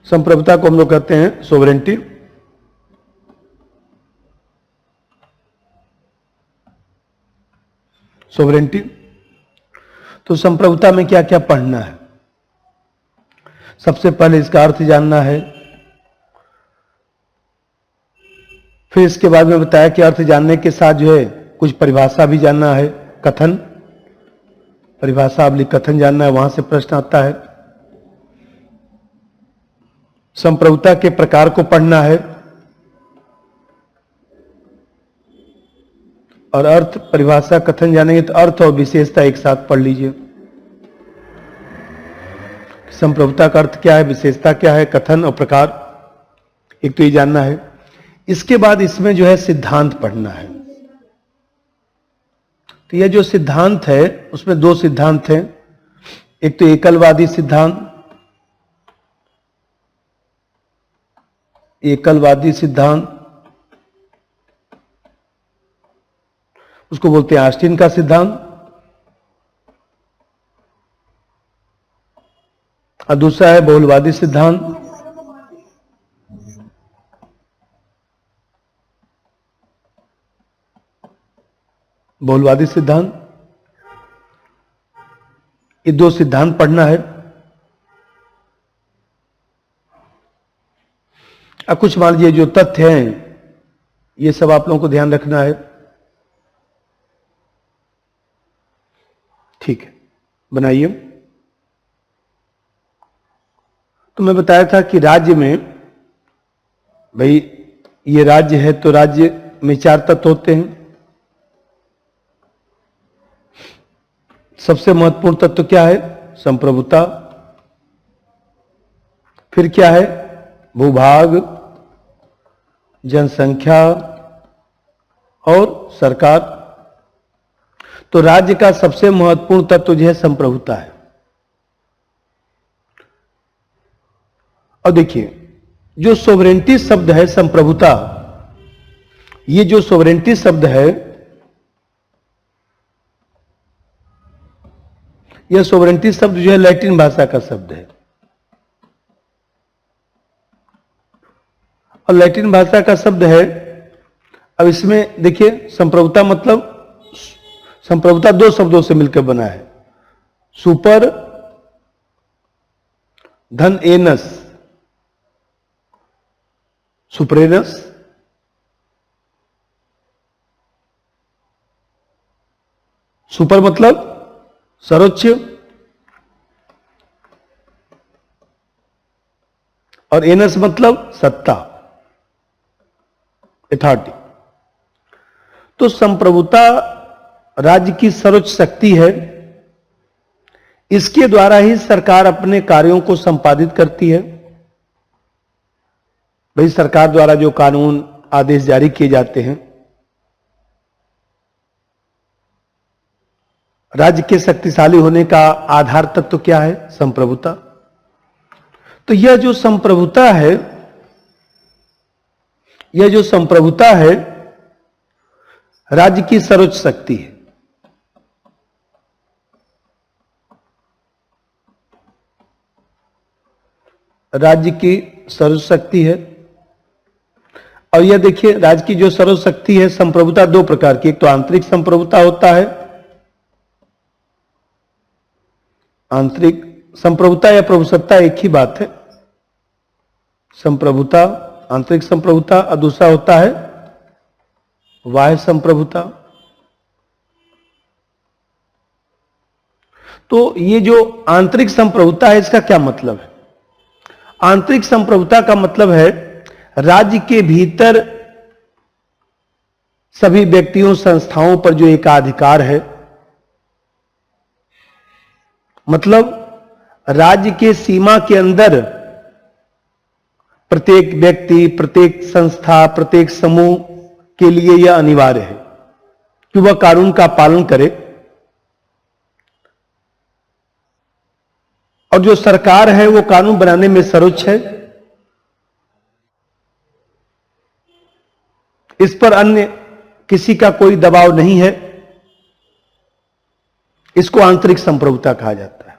संप्रभुता को हम लोग कहते हैं सोवरेंटी। सोवरेंटी। तो संप्रभुता में क्या क्या पढ़ना है? सबसे पहले इसका अर्थ जानना है, फिर इसके बाद में बताया कि अर्थ जानने के साथ जो है कुछ परिभाषा भी जानना है, कथन, परिभाषा अवली कथन जानना है, वहां से प्रश्न आता है। संप्रभुता के प्रकार को पढ़ना है और अर्थ, परिभाषा, कथन जानेंगे तो अर्थ और विशेषता एक साथ पढ़ लीजिए। संप्रभुता का अर्थ क्या है, विशेषता क्या है, कथन और प्रकार, एक तो ये जानना है। इसके बाद इसमें जो है सिद्धांत पढ़ना है। तो यह जो सिद्धांत है उसमें दो सिद्धांत हैं, एक तो एकलवादी सिद्धांत, एकलवादी सिद्धांत उसको बोलते हैं ऑस्टिन का सिद्धांत, और दूसरा है बहुलवादी सिद्धांत। बहुलवादी सिद्धांत, ये दो सिद्धांत पढ़ना है। अब कुछ मान लीजिए जो तथ्य हैं ये सब आप लोगों को ध्यान रखना है, ठीक है, बनाइए। तो मैं बताया था कि राज्य में, भाई ये राज्य है तो राज्य में चार तत्व होते हैं। सबसे महत्वपूर्ण तत्व क्या है? संप्रभुता। फिर क्या है? भूभाग, जनसंख्या और सरकार। तो राज्य का सबसे महत्वपूर्ण तत्व जो है संप्रभुता है। और देखिए जो सोवरेंटी शब्द है, संप्रभुता, ये जो सोवरेंटी शब्द है, यह सोवरेंटी शब्द जो है लैटिन भाषा का शब्द है। और लैटिन भाषा का शब्द है। अब इसमें देखिए संप्रभुता मतलब, संप्रभुता दो शब्दों से मिलकर बना है, सुपर धन एनस, सुपरेनस, सुपर मतलब सर्वोच्च, और एनस मतलब सत्ता, अथॉरिटी। तो संप्रभुता राज्य की सर्वोच्च शक्ति है। इसके द्वारा ही सरकार अपने कार्यों को संपादित करती है। भाई सरकार द्वारा जो कानून आदेश जारी किए जाते हैं, राज्य के शक्तिशाली होने का आधार तत्व क्या है? संप्रभुता। तो यह जो संप्रभुता है, यह जो संप्रभुता है राज्य की सर्वोच्च शक्ति है। राज्य की सर्वोच्च शक्ति है। और यह देखिए राज्य की जो सर्वोच्च शक्ति है, संप्रभुता दो प्रकार की, एक तो आंतरिक संप्रभुता होता है, आंतरिक संप्रभुता या प्रभुसत्ता एक ही बात है। संप्रभुता, आंतरिक संप्रभुता, और दूसरा होता है बाह्य संप्रभुता। तो ये जो आंतरिक संप्रभुता है इसका क्या मतलब है? आंतरिक संप्रभुता का मतलब है राज्य के भीतर सभी व्यक्तियों, संस्थाओं पर जो एकाधिकार है, मतलब राज्य के सीमा के अंदर प्रत्येक व्यक्ति, प्रत्येक संस्था, प्रत्येक समूह के लिए यह अनिवार्य है कि वह कानून का पालन करे। और जो सरकार है वो कानून बनाने में सर्वोच्च है। इस पर अन्य किसी का कोई दबाव नहीं है। इसको आंतरिक संप्रभुता कहा जाता है।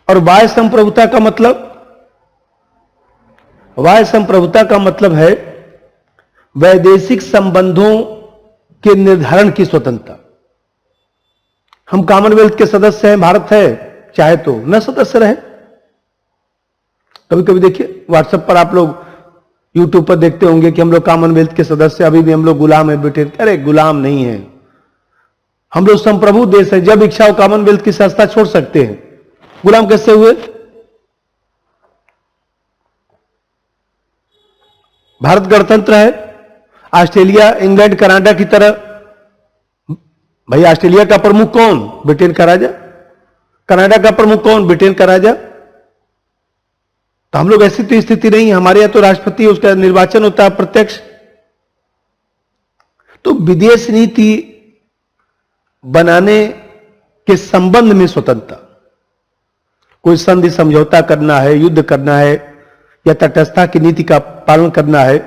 और बाह्य संप्रभुता का मतलब बाह्य संप्रभुता का मतलब है वैदेशिक संबंधों के निर्धारण की स्वतंत्रता। हम कॉमनवेल्थ के सदस्य हैं, भारत है, चाहे तो न सदस्य रहे। कभी कभी देखिए व्हाट्सएप पर आप लोग, यूट्यूब पर देखते होंगे कि हम लोग कॉमनवेल्थ के सदस्य, अभी भी हम लोग गुलाम है ब्रिटेन। अरे गुलाम नहीं है, हम लोग संप्रभु देश है। जब इच्छा हो कॉमनवेल्थ की संस्था छोड़ सकते हैं। गुलाम कैसे हुए? भारत गणतंत्र है, ऑस्ट्रेलिया, इंग्लैंड, कनाडा की तरह। भाई ऑस्ट्रेलिया का प्रमुख कौन? ब्रिटेन का राजा। कनाडा का प्रमुख कौन? ब्रिटेन का राजा। तो हम लोग ऐसी तो स्थिति नहीं है, हमारे यहां तो राष्ट्रपति, उसका निर्वाचन होता है प्रत्यक्ष। तो विदेश नीति बनाने के संबंध में स्वतंत्रता, कोई संधि समझौता करना है, युद्ध करना है या तटस्थता की नीति का पालन करना है,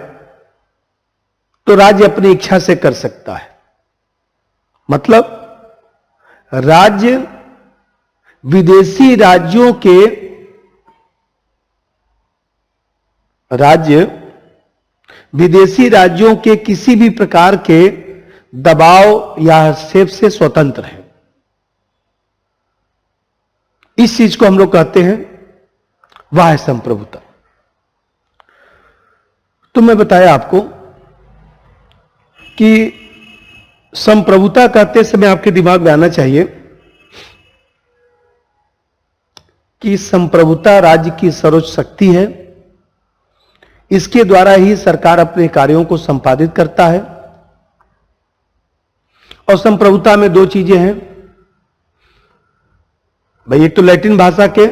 तो राज्य अपनी इच्छा से कर सकता है। मतलब राज्य विदेशी राज्यों के, राज्य विदेशी राज्यों के किसी भी प्रकार के दबाव या हस्तक्षेप से स्वतंत्र है। इस चीज को हम लोग कहते हैं बाह्य संप्रभुता। तो मैं बताया आपको कि संप्रभुता कहते समय आपके दिमाग में आना चाहिए कि संप्रभुता राज्य की सर्वोच्च शक्ति है। इसके द्वारा ही सरकार अपने कार्यों को संपादित करता है। और संप्रभुता में दो चीजें हैं भाई, एक तो लैटिन भाषा के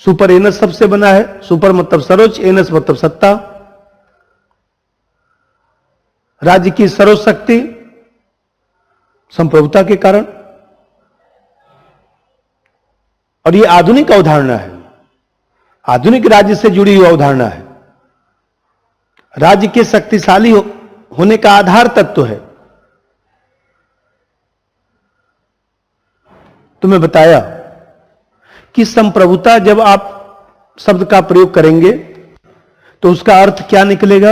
सुपर एनस शब्द से बना है। सुपर मतलब सर्वोच्च, एनस मतलब सत्ता। राज्य की सर्वोच्च शक्ति संप्रभुता के कारण। और यह आधुनिक अवधारणा है, आधुनिक राज्य से जुड़ी हुई अवधारणा है। राज्य के शक्तिशाली होने का आधार तत्व है। तो मैं बताया कि संप्रभुता जब आप शब्द का प्रयोग करेंगे तो उसका अर्थ क्या निकलेगा,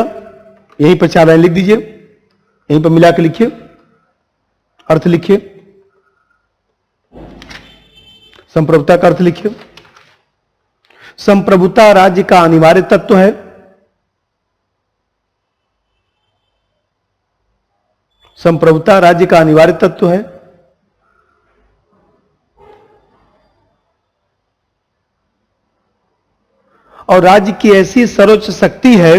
यहीं पर 4 लाइन लिख दीजिए, यहीं पर मिला के लिखिए, अर्थ लिखिए, संप्रभुता का अर्थ लिखिए। संप्रभुता राज्य का अनिवार्य तत्व है। संप्रभुता राज्य का अनिवार्य तत्व है। और राज्य की ऐसी सर्वोच्च शक्ति है,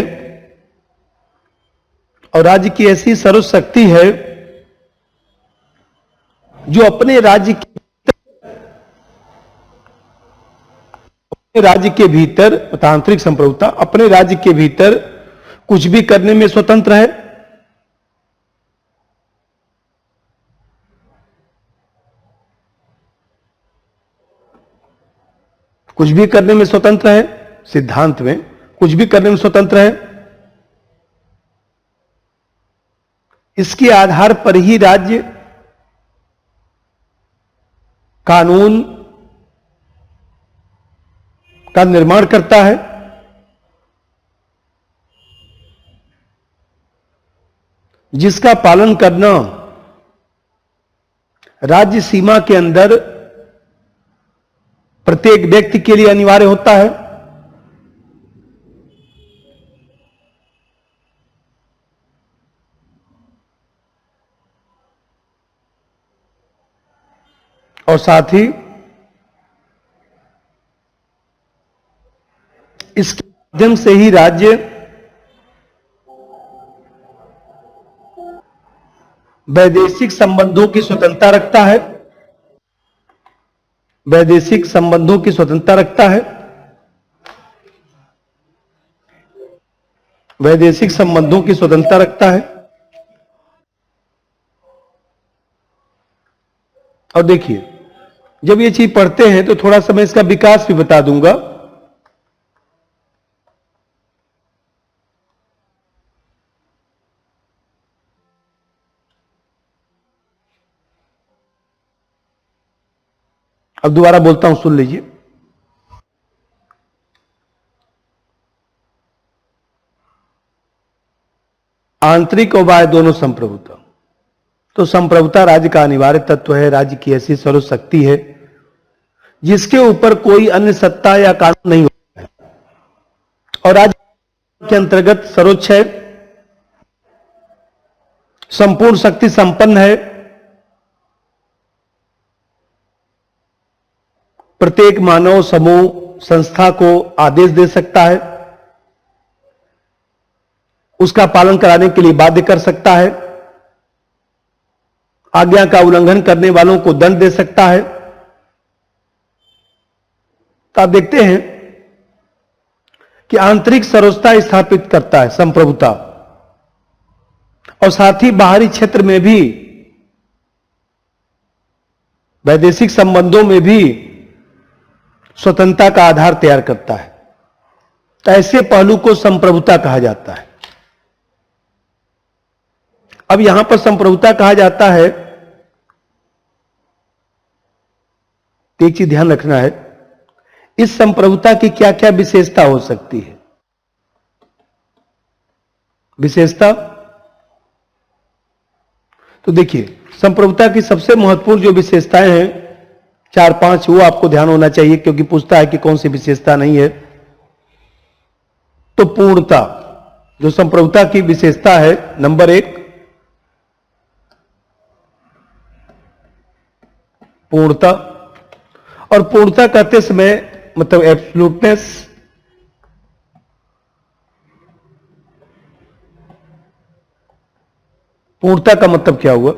और राज्य की ऐसी सर्वोच्च शक्ति है जो अपने राज्य के भीतर, तांत्रिक संप्रभुता अपने राज्य के भीतर कुछ भी करने में स्वतंत्र है। कुछ भी करने में स्वतंत्र है, सिद्धांत में कुछ भी करने में स्वतंत्र है। इसके आधार पर ही राज्य कानून का निर्माण करता है। जिसका पालन करना राज्य सीमा के अंदर प्रत्येक व्यक्ति के लिए अनिवार्य होता है। और साथ ही इसके माध्यम से ही राज्य वैदेशिक संबंधों की स्वतंत्रता रखता है। वैदेशिक संबंधों की स्वतंत्रता रखता है। वैदेशिक संबंधों की स्वतंत्रता रखता है। और देखिए जब ये चीज पढ़ते हैं तो थोड़ा सा मैं इसका विकास भी बता दूंगा। अब दोबारा बोलता हूं, सुन लीजिए। आंतरिक और बाह्य दोनों संप्रभुता। तो संप्रभुता राज्य का अनिवार्य तत्व है। राज्य की ऐसी सर्वशक्ति है जिसके ऊपर कोई अन्य सत्ता या कानून नहीं होता है, और राज्य के अंतर्गत सर्वोच्च है, संपूर्ण शक्ति संपन्न है, प्रत्येक मानव समूह संस्था को आदेश दे सकता है, उसका पालन कराने के लिए बाध्य कर सकता है, आज्ञा का उल्लंघन करने वालों को दंड दे सकता है। तो आप देखते हैं कि आंतरिक सर्वोच्चता स्थापित करता है संप्रभुता, और साथ ही बाहरी क्षेत्र में भी, वैदेशिक संबंधों में भी स्वतंत्रता का आधार तैयार करता है। तो ऐसे पहलू को संप्रभुता कहा जाता है। अब यहां पर संप्रभुता कहा जाता है, एक चीज ध्यान रखना है, इस संप्रभुता की क्या क्या विशेषता हो सकती है। विशेषता तो देखिए, संप्रभुता की सबसे महत्वपूर्ण जो विशेषताएं हैं, 4-5, वो आपको ध्यान होना चाहिए, क्योंकि पूछता है कि कौन सी विशेषता नहीं है। तो पूर्णता, जो संप्रभुता की विशेषता है, नंबर 1 पूर्णता। और पूर्णता कहते समय मतलब एब्सोल्यूटनेस, पूर्णता का मतलब क्या हुआ,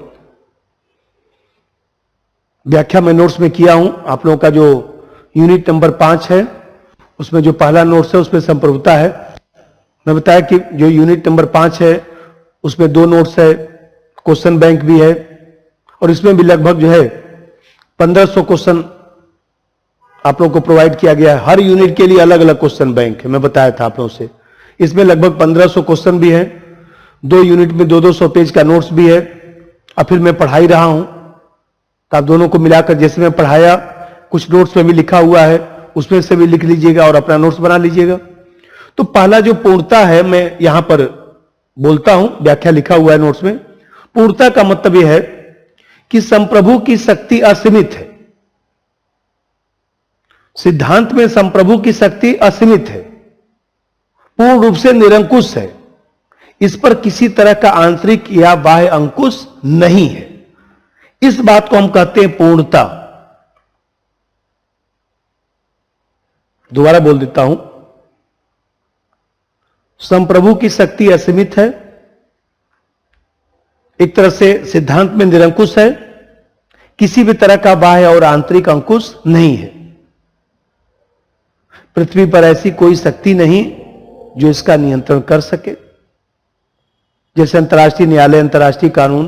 व्याख्या मैं नोट्स में किया हूं। आप लोगों का जो यूनिट नंबर 5 है, उसमें जो पहला नोट्स है उसमें संप्रभुता है। मैं बताया कि जो यूनिट नंबर 5 है उसमें 2 नोट्स है, क्वेश्चन बैंक भी है, और इसमें भी लगभग जो है 1500 क्वेश्चन आप लोगों को प्रोवाइड किया गया है। हर यूनिट के लिए अलग अलग क्वेश्चन बैंक है, मैं बताया था आप लोगों से। इसमें लगभग 1500 क्वेश्चन भी है, 2 यूनिट में 200-200 पेज का नोट्स भी है, और फिर मैं पढ़ा ही रहा हूं। तो आप दोनों को मिलाकर जैसे मैं पढ़ाया, कुछ नोट्स में भी लिखा हुआ है, उसमें से भी लिख लीजिएगा और अपना नोट्स बना लीजिएगा। तो पहला जो पूर्णता है, मैं यहां पर बोलता हूं, व्याख्या लिखा हुआ है नोट्स में। पूर्णता का मतलब यह है कि संप्रभु की शक्ति असीमित है। सिद्धांत में संप्रभु की शक्ति असीमित है, पूर्ण रूप से निरंकुश है, इस पर किसी तरह का आंतरिक या बाह्य अंकुश नहीं है। इस बात को हम कहते हैं पूर्णता। दोबारा बोल देता हूं, संप्रभु की शक्ति असीमित है, एक तरह से सिद्धांत में निरंकुश है, किसी भी तरह का बाह्य और आंतरिक अंकुश नहीं है। पृथ्वी पर ऐसी कोई शक्ति नहीं जो इसका नियंत्रण कर सके। जैसे अंतर्राष्ट्रीय न्यायालय, अंतर्राष्ट्रीय कानून,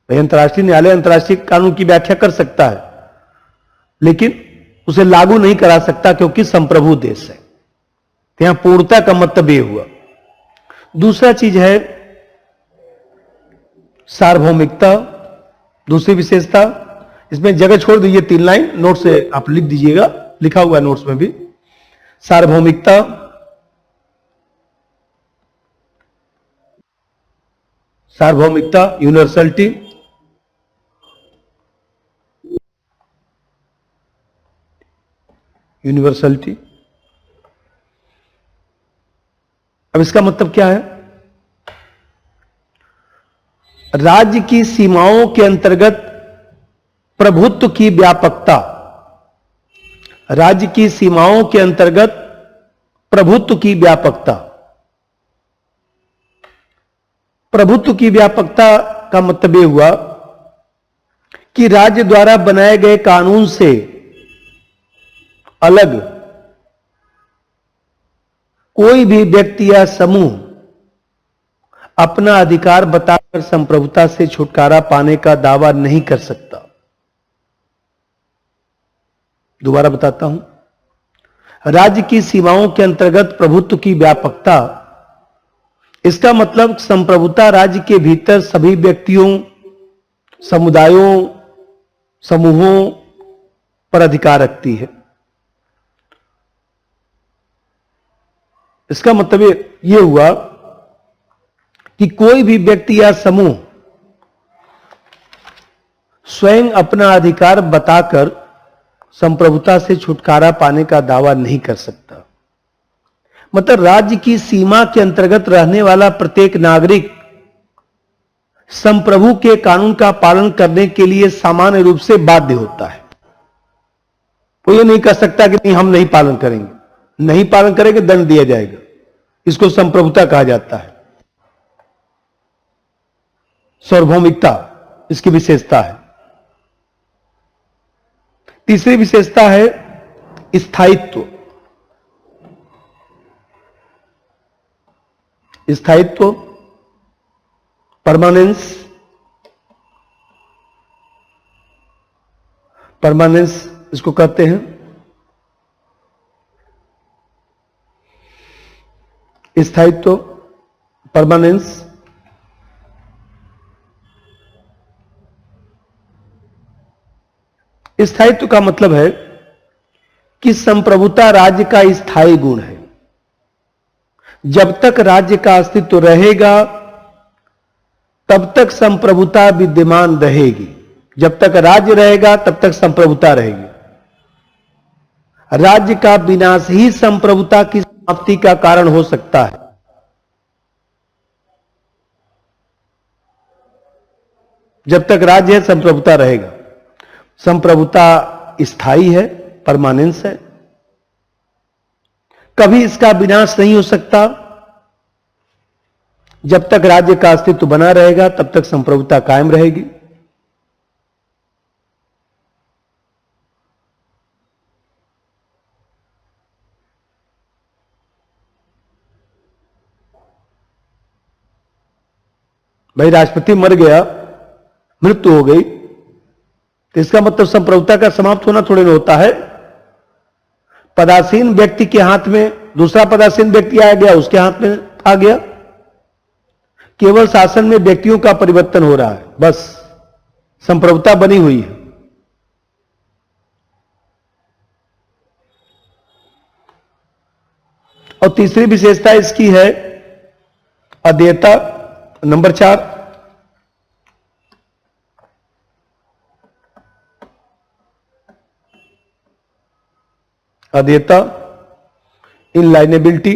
भाई अंतर्राष्ट्रीय न्यायालय अंतर्राष्ट्रीय कानून की व्याख्या कर सकता है, लेकिन उसे लागू नहीं करा सकता, क्योंकि संप्रभु देश है। तो यहां पूर्णता का मतलब यह हुआ। दूसरा चीज है सार्वभौमिकता, दूसरी विशेषता। इसमें जगह छोड़ दीजिए, 3 लाइन नोट से आप लिख दीजिएगा, लिखा हुआ है नोट्स में भी। सार्वभौमिकता, सार्वभौमिकता, यूनिवर्सलिटी, यूनिवर्सलिटी। अब इसका मतलब क्या है? राज्य की सीमाओं के अंतर्गत प्रभुत्व की व्यापकता, राज्य की सीमाओं के अंतर्गत प्रभुत्व की व्यापकता। प्रभुत्व की व्यापकता का मतलब यह हुआ कि राज्य द्वारा बनाए गए कानून से अलग कोई भी व्यक्ति या समूह अपना अधिकार बताकर संप्रभुता से छुटकारा पाने का दावा नहीं कर सकता। दोबारा बताता हूं, राज्य की सीमाओं के अंतर्गत प्रभुत्व की व्यापकता, इसका मतलब संप्रभुता राज्य के भीतर सभी व्यक्तियों, समुदायों, समूहों पर अधिकार रखती है। इसका मतलब यह हुआ कि कोई भी व्यक्ति या समूह स्वयं अपना अधिकार बताकर संप्रभुता से छुटकारा पाने का दावा नहीं कर सकता। मतलब राज्य की सीमा के अंतर्गत रहने वाला प्रत्येक नागरिक संप्रभु के कानून का पालन करने के लिए सामान्य रूप से बाध्य होता है। वो ये नहीं कर सकता कि नहीं हम नहीं पालन करेंगे, नहीं पालन करेंगे दंड दिया जाएगा। इसको संप्रभुता कहा जाता है। सार्वभौमिकता इसकी विशेषता है। तीसरी विशेषता है स्थायित्व। स्थायित्व, परमानेंस। परमानेंस इसको कहते हैं। स्थायित्व, परमानेंस। स्थायित्व का मतलब है कि संप्रभुता राज्य का स्थायी गुण है। जब तक राज्य का अस्तित्व रहेगा तब तक संप्रभुता विद्यमान रहेगी। जब तक राज्य रहेगा तब तक संप्रभुता रहेगी। राज्य का विनाश ही संप्रभुता की समाप्ति का कारण हो सकता है। जब तक राज्य है संप्रभुता रहेगा। संप्रभुता स्थायी है, परमानेंस है, कभी इसका विनाश नहीं हो सकता। जब तक राज्य का अस्तित्व बना रहेगा तब तक संप्रभुता कायम रहेगी। भाई राष्ट्रपति मर गया, मृत्यु हो गई, तो इसका मतलब संप्रभुता का समाप्त होना थोड़े ना होता है। पदासीन व्यक्ति के हाथ में दूसरा पदासीन व्यक्ति आ गया, उसके हाथ में आ गया। केवल शासन में व्यक्तियों का परिवर्तन हो रहा है, बस संप्रभुता बनी हुई है। और तीसरी विशेषता इसकी है अदेयता, नंबर 4। अदेयता, इनलाइनेबिलिटी।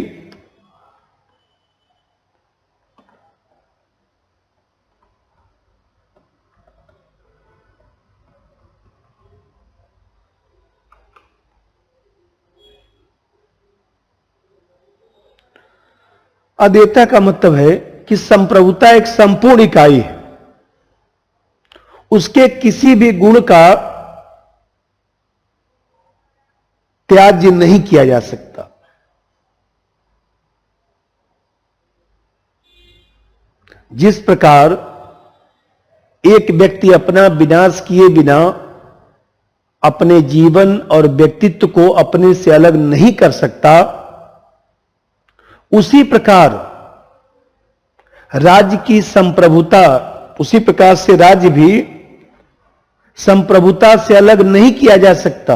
अदेयता का मतलब है कि संप्रभुता एक संपूर्ण इकाई है। उसके किसी भी गुण का त्याज्य नहीं किया जा सकता। जिस प्रकार एक व्यक्ति अपना विनाश किए बिना अपने जीवन और व्यक्तित्व को अपने से अलग नहीं कर सकता, उसी प्रकार राज्य की संप्रभुता, उसी प्रकार से राज्य भी संप्रभुता से अलग नहीं किया जा सकता।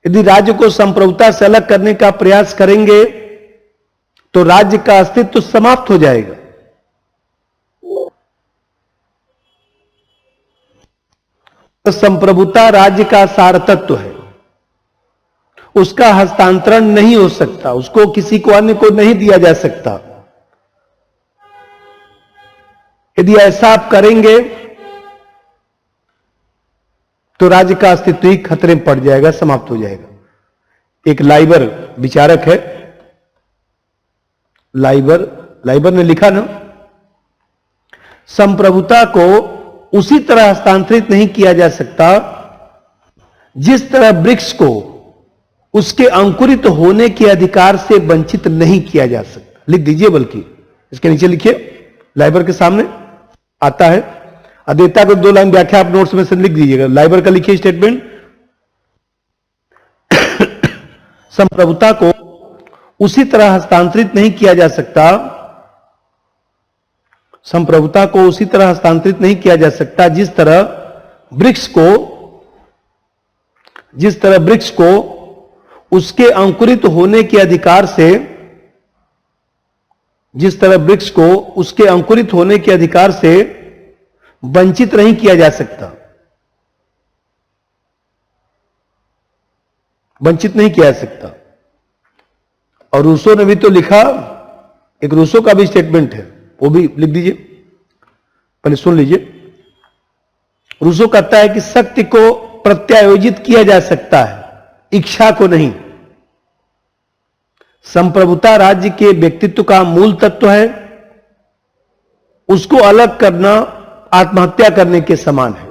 यदि राज्य को संप्रभुता से अलग करने का प्रयास करेंगे तो राज्य का अस्तित्व समाप्त हो जाएगा। तो संप्रभुता राज्य का सार तत्व है, उसका हस्तांतरण नहीं हो सकता, उसको किसी को अन्य को नहीं दिया जा सकता। यदि ऐसा आप करेंगे तो राज्य का अस्तित्व ही खतरे में पड़ जाएगा, समाप्त हो जाएगा। एक लाइबर विचारक है, लाइबर ने लिखा ना, संप्रभुता को उसी तरह हस्तांतरित नहीं किया जा सकता जिस तरह वृक्ष को उसके अंकुरित होने के अधिकार से वंचित नहीं किया जा सकता। लिख दीजिए, बल्कि इसके नीचे लिखिए, लाइबर के सामने आता है। अदेयता को 2 लाइन व्याख्या आप नोट्स में से लिख दीजिएगा। लाइबर का लिखिए स्टेटमेंट, संप्रभुता को उसी तरह हस्तांतरित नहीं किया जा सकता, संप्रभुता को उसी तरह हस्तांतरित नहीं किया जा सकता जिस तरह वृक्ष को उसके अंकुरित होने के अधिकार से जिस तरह वृक्ष को उसके अंकुरित होने के अधिकार से वंचित नहीं किया जा सकता, वंचित नहीं किया जा सकता। और रूसो ने भी तो लिखा, एक रूसो का भी स्टेटमेंट है, वो भी लिख दीजिए, पहले सुन लीजिए। रूसो कहता है कि शक्ति को प्रत्यायोजित किया जा सकता है, इच्छा को नहीं। संप्रभुता राज्य के व्यक्तित्व का मूल तत्व है, उसको अलग करना आत्महत्या करने के समान है।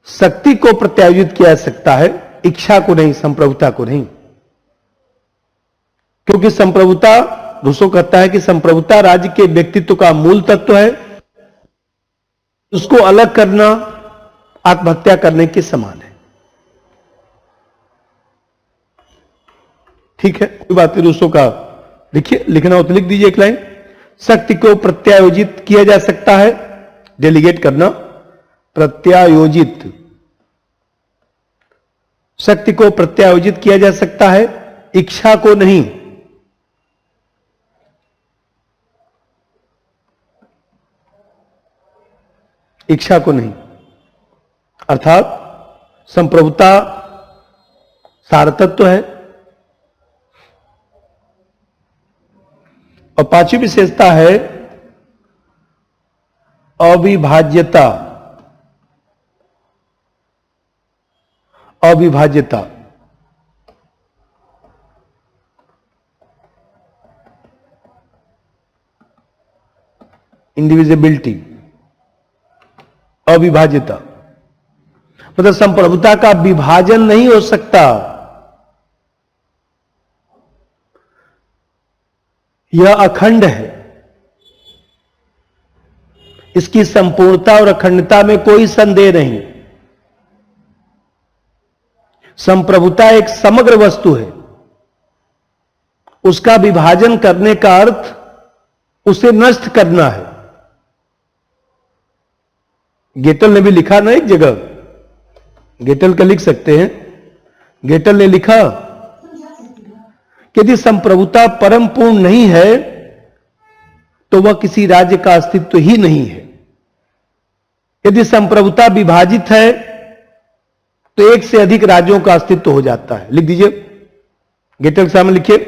शक्ति को प्रत्यायोजित किया जा सकता है, इच्छा को नहीं, संप्रभुता को नहीं। क्योंकि संप्रभुता, रूसो कहता है कि संप्रभुता राज्य के व्यक्तित्व का मूल तत्व है, उसको अलग करना आत्महत्या करने के समान है। ठीक है, कोई बात नहीं, रूसो का लिखिए, लिखना हो तो लिख दीजिए एक लाइन। शक्ति को प्रत्यायोजित किया जा सकता है, डेलीगेट करना, प्रत्यायोजित, शक्ति को प्रत्यायोजित किया जा सकता है, इच्छा को नहीं। इच्छा को नहीं, अर्थात संप्रभुता सारतत्व है। और पांचवी विशेषता है अविभाज्यता। अविभाज्यता, इंडिविजिबिलिटी, अविभाज्यता मतलब संप्रभुता का विभाजन नहीं हो सकता, यह अखंड है। इसकी संपूर्णता और अखंडता में कोई संदेह नहीं। संप्रभुता एक समग्र वस्तु है, उसका विभाजन करने का अर्थ उसे नष्ट करना है। गेटल ने भी लिखा ना एक जगह, गेटल का लिख सकते हैं, गेटल ने लिखा कि यदि संप्रभुता परम पूर्ण नहीं है तो वह किसी राज्य का अस्तित्व ही नहीं है। यदि संप्रभुता विभाजित है तो एक से अधिक राज्यों का अस्तित्व हो जाता है। लिख दीजिए, गेटल के सामने लिखिए,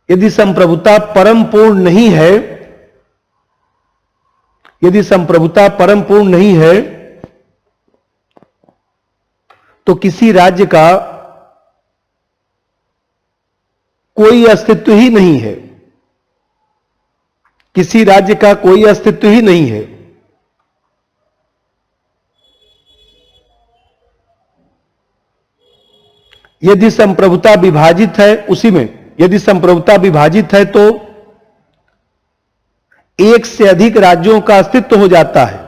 यदि संप्रभुता परम पूर्ण नहीं है, यदि संप्रभुता परम पूर्ण नहीं है तो किसी राज्य का कोई अस्तित्व ही नहीं है, किसी राज्य का कोई अस्तित्व ही नहीं है। यदि संप्रभुता विभाजित है, उसी में यदि संप्रभुता विभाजित है तो एक से अधिक राज्यों का अस्तित्व हो जाता है,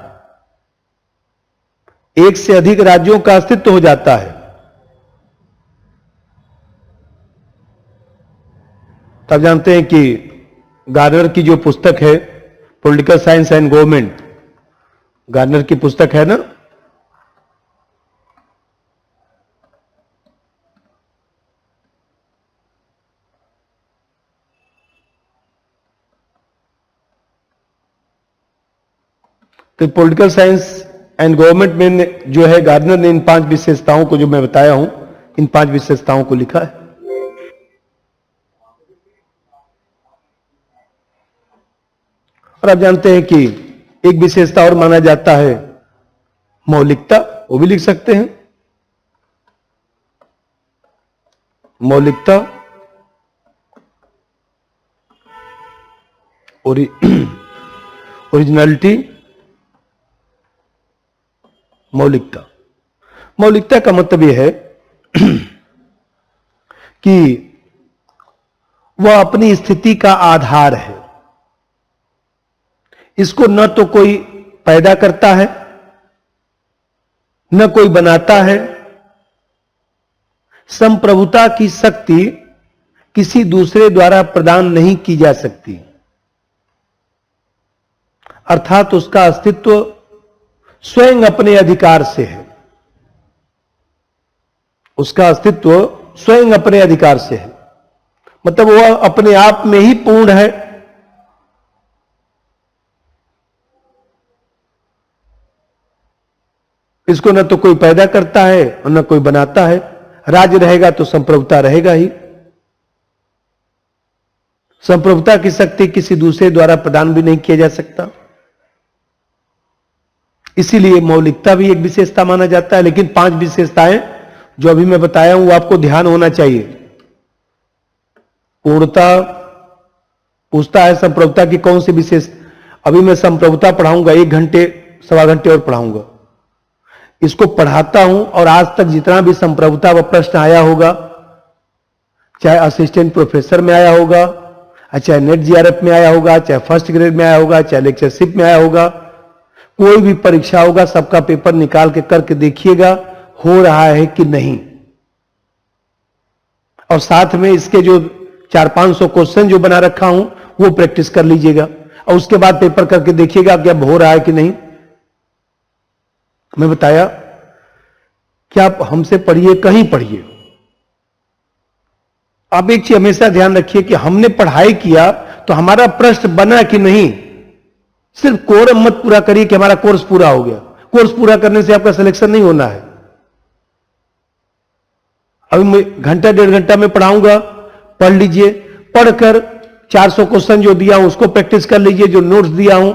एक से अधिक राज्यों का अस्तित्व हो जाता है। तब जानते हैं कि गार्नर की जो पुस्तक है political science and government, Garner की पुस्तक है ना, तो पॉलिटिकल साइंस एंड गवर्नमेंट में जो है गार्नर ने इन 5 विशेषताओं को, जो मैं बताया हूं, इन 5 विशेषताओं को लिखा है। और आप जानते हैं कि एक विशेषता और माना जाता है मौलिकता, वो भी लिख सकते हैं, मौलिकता, ओरिजिनलिटी, मौलिकता। मौलिकता का मतलब यह है कि वह अपनी स्थिति का आधार है, इसको न तो कोई पैदा करता है न कोई बनाता है। संप्रभुता की शक्ति किसी दूसरे द्वारा प्रदान नहीं की जा सकती, अर्थात उसका अस्तित्व स्वयं अपने अधिकार से है, उसका अस्तित्व स्वयं अपने अधिकार से है, मतलब वह अपने आप में ही पूर्ण है। इसको न तो कोई पैदा करता है और न कोई बनाता है। राज्य रहेगा तो संप्रभुता रहेगा ही। संप्रभुता की शक्ति किसी दूसरे द्वारा प्रदान भी नहीं किया जा सकता, इसीलिए मौलिकता भी एक विशेषता माना जाता है। लेकिन 5 विशेषताएं जो अभी मैं बताया हूं, वो आपको ध्यान होना चाहिए। पूर्णता पूछता है संप्रभुता की कौन सी विशेष। अभी मैं संप्रभुता पढ़ाऊंगा, 1 घंटे सवा घंटे और पढ़ाऊंगा। इसको पढ़ाता हूं और आज तक जितना भी संप्रभुता व प्रश्न आया होगा, चाहे असिस्टेंट प्रोफेसर में आया होगा, चाहे नेट जीआरएफ में आया होगा, चाहे फर्स्ट ग्रेड में आया होगा, चाहे लेक्चरशिप में आया होगा, कोई भी परीक्षा होगा, सबका पेपर निकाल के करके देखिएगा हो रहा है कि नहीं। और साथ में इसके जो 400-500 क्वेश्चन जो बना रखा हूं वो प्रैक्टिस कर लीजिएगा और उसके बाद पेपर करके देखिएगा कि अब हो रहा है कि नहीं। मैं बताया कि आप हमसे पढ़िए, कहीं पढ़िए, आप एक चीज हमेशा ध्यान रखिए कि हमने पढ़ाई किया तो हमारा प्रश्न बना कि नहीं। सिर्फ कोरम मत पूरा करिए कि हमारा कोर्स पूरा हो गया। कोर्स पूरा करने से आपका सिलेक्शन नहीं होना है। अभी मैं घंटा 1.5 घंटा में पढ़ाऊंगा, पढ़ लीजिए। पढ़कर 400 क्वेश्चन जो दिया हूं उसको प्रैक्टिस कर लीजिए। जो नोट्स दिया हूं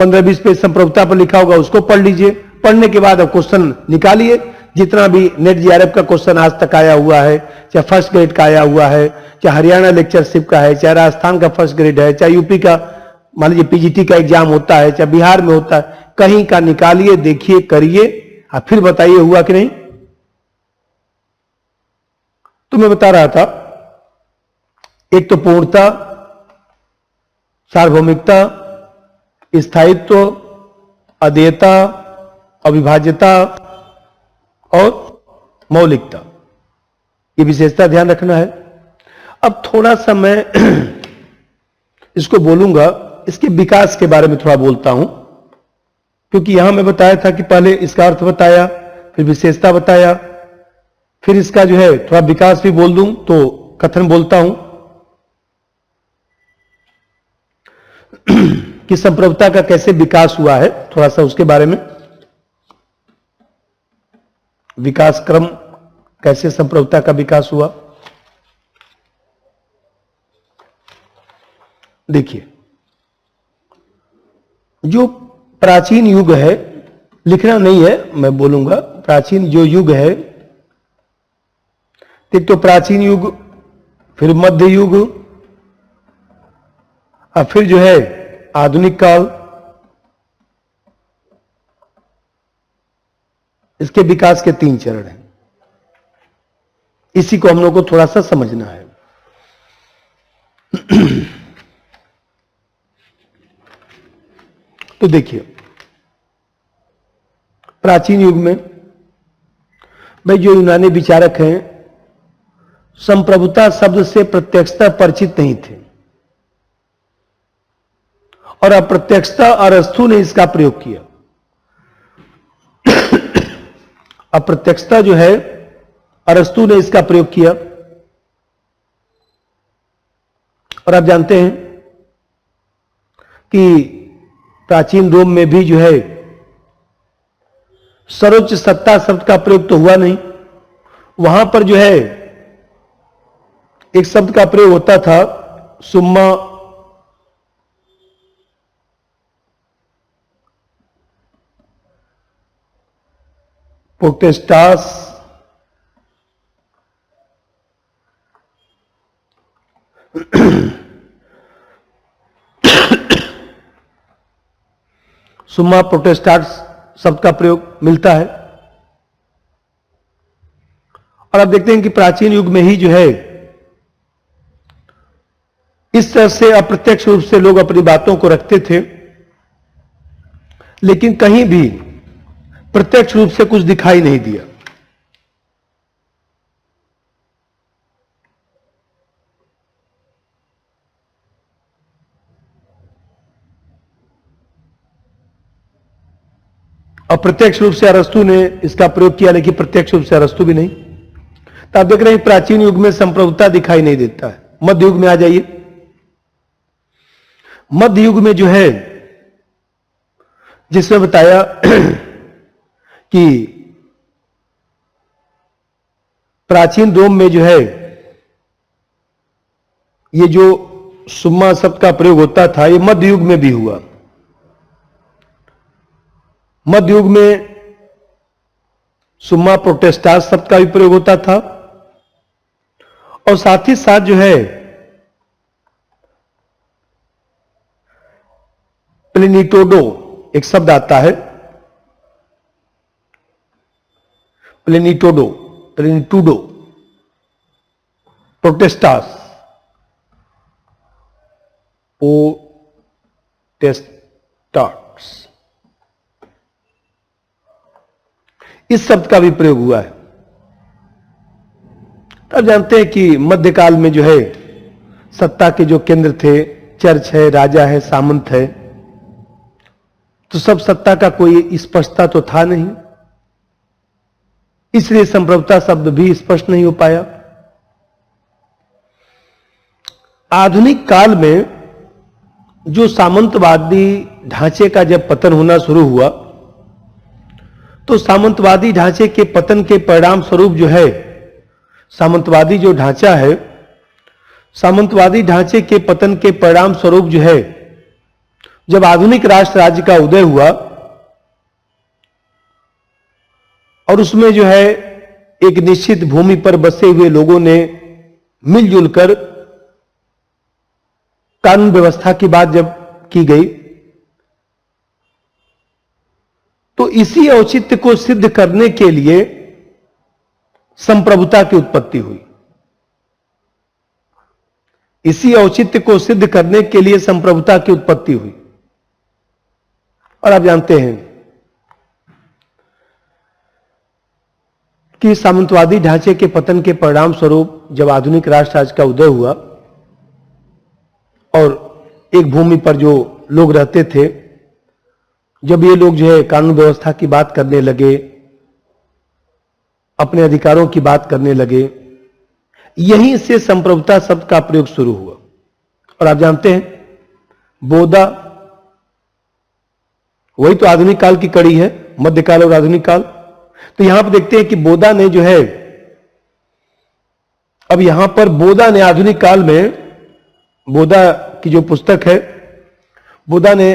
15-20 पेज संप्रभुता पर लिखा होगा उसको पढ़ लीजिए। पढ़ने के बाद अब क्वेश्चन निकालिए। जितना भी नेट जीआरएफ का क्वेश्चन आज तक आया हुआ है, चाहे फर्स्ट ग्रेड का आया हुआ है, चाहे हरियाणा लेक्चरशिप का है, चाहे राजस्थान का फर्स्ट ग्रेड है, चाहे यूपी का मान लीजिए पीजीटी का एग्जाम होता है, चाहे बिहार में होता है, कहीं का निकालिए, देखिए, करिए और फिर बताइए हुआ कि नहीं। तो मैं बता रहा था, एक तो पूर्णता, सार्वभौमिकता, स्थायित्व, अदेयता, अविभाज्यता और मौलिकता, ये विशेषता ध्यान रखना है। अब थोड़ा सा मैं इसको बोलूंगा, इसके विकास के बारे में थोड़ा बोलता हूं, क्योंकि यहां मैं बताया था कि पहले इसका अर्थ बताया, फिर विशेषता बताया, फिर इसका जो है थोड़ा विकास भी बोल दूं तो कथन बोलता हूं कि संप्रभुता का कैसे विकास हुआ है, थोड़ा सा उसके बारे में। विकास क्रम, कैसे संप्रभुता का विकास हुआ। देखिए, जो प्राचीन युग है, लिखना नहीं है, मैं बोलूंगा, प्राचीन जो युग है, एक तो प्राचीन युग, फिर मध्य युग और फिर जो है आधुनिक काल। इसके विकास के 3 चरण हैं। इसी को हम लोग को थोड़ा सा समझना है। तो देखिए, प्राचीन युग में भाई जो यूनानी विचारक हैं, संप्रभुता शब्द से प्रत्यक्षता परिचित नहीं थे और अप्रत्यक्षता अरस्तु ने इसका प्रयोग किया। अप्रत्यक्षता जो है अरस्तु ने इसका प्रयोग किया। और आप जानते हैं कि प्राचीन रोम में भी जो है सर्वोच्च सत्ता शब्द का प्रयोग तो हुआ नहीं। वहां पर जो है एक शब्द का प्रयोग होता था, सुम्मा पोटेस्टास, सुम्मा प्रोटेस्टाट्स शब्द का प्रयोग मिलता है। और आप देखते हैं कि प्राचीन युग में ही जो है इस तरह से अप्रत्यक्ष रूप से लोग अपनी बातों को रखते थे, लेकिन कहीं भी प्रत्यक्ष रूप से कुछ दिखाई नहीं दिया। अब अप्रत्यक्ष रूप से अरस्तु ने इसका प्रयोग किया, लेकिन प्रत्यक्ष रूप से अरस्तु भी नहीं। तो आप देख रहे हैं प्राचीन युग में संप्रभुता दिखाई नहीं देता है। मध्य युग में आ जाइए। मध्य युग में जो है, जिसमें बताया कि प्राचीन रोम में जो है ये जो सुम्मा शब्द का प्रयोग होता था, ये मध्य युग में भी हुआ। मध्य युग में सुम्मा प्रोटेस्टास शब्द का भी प्रयोग होता था, और साथ ही साथ जो है प्लेनिटोडो एक शब्द आता है, प्लेनिटोडो, प्लेनिटूडो, प्रोटेस्टास, पोटेस्टाट्स, इस शब्द का भी प्रयोग हुआ है। तब जानते हैं कि मध्यकाल में जो है सत्ता के जो केंद्र थे, चर्च है, राजा है, सामंत है, तो सब सत्ता का कोई स्पष्टता तो था नहीं, इसलिए संप्रभुता शब्द भी स्पष्ट नहीं हो पाया। आधुनिक काल में जो सामंतवादी ढांचे का जब पतन होना शुरू हुआ, तो सामंतवादी ढांचे के पतन के परिणाम स्वरूप जो है, सामंतवादी जो ढांचा है, सामंतवादी ढांचे के पतन के परिणाम स्वरूप जो है, जब आधुनिक राष्ट्र राज्य का उदय हुआ और उसमें जो है एक निश्चित भूमि पर बसे हुए लोगों ने मिलजुल कर कानून व्यवस्था की बात जब की गई, तो इसी औचित्य को सिद्ध करने के लिए संप्रभुता की उत्पत्ति हुई। इसी औचित्य को सिद्ध करने के लिए संप्रभुता की उत्पत्ति हुई। और आप जानते हैं कि सामंतवादी ढांचे के पतन के परिणाम स्वरूप जब आधुनिक राष्ट्र राज्य का उदय हुआ और एक भूमि पर जो लोग रहते थे, जब ये लोग जो है कानून व्यवस्था की बात करने लगे, अपने अधिकारों की बात करने लगे, यहीं से संप्रभुता शब्द का प्रयोग शुरू हुआ। और आप जानते हैं बोधा, वही तो आधुनिक काल की कड़ी है, मध्यकाल और आधुनिक काल। तो यहां पर देखते हैं कि बोधा ने जो है, अब यहां पर बोधा ने आधुनिक काल में, बोधा की जो पुस्तक है, बोधा ने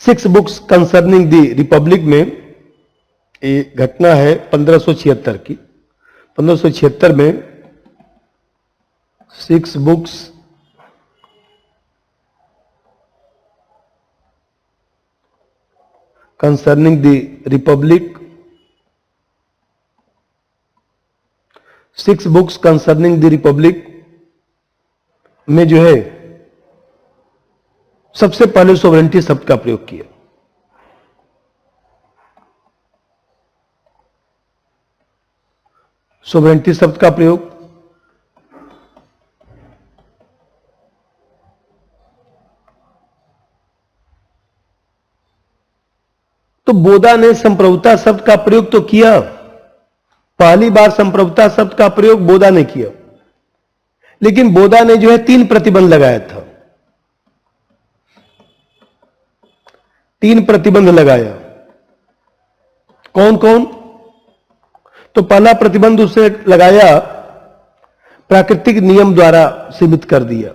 6 बुक्स कंसर्निंग द रिपब्लिक में, ये घटना है 1576 की, 1576 में 6 books concerning the Republic, 6 books concerning the Republic में जो है सबसे पहले सोवरेंटी शब्द का प्रयोग किया। सोवरेंटी शब्द का प्रयोग तो बोधा ने संप्रभुता शब्द का प्रयोग तो किया, पहली बार संप्रभुता शब्द का प्रयोग बोधा ने किया, लेकिन बोधा ने जो है 3 प्रतिबंध लगाया था। 3 प्रतिबंध लगाया। कौन कौन? तो पहला प्रतिबंध उसने लगाया, प्राकृतिक नियम द्वारा सीमित कर दिया।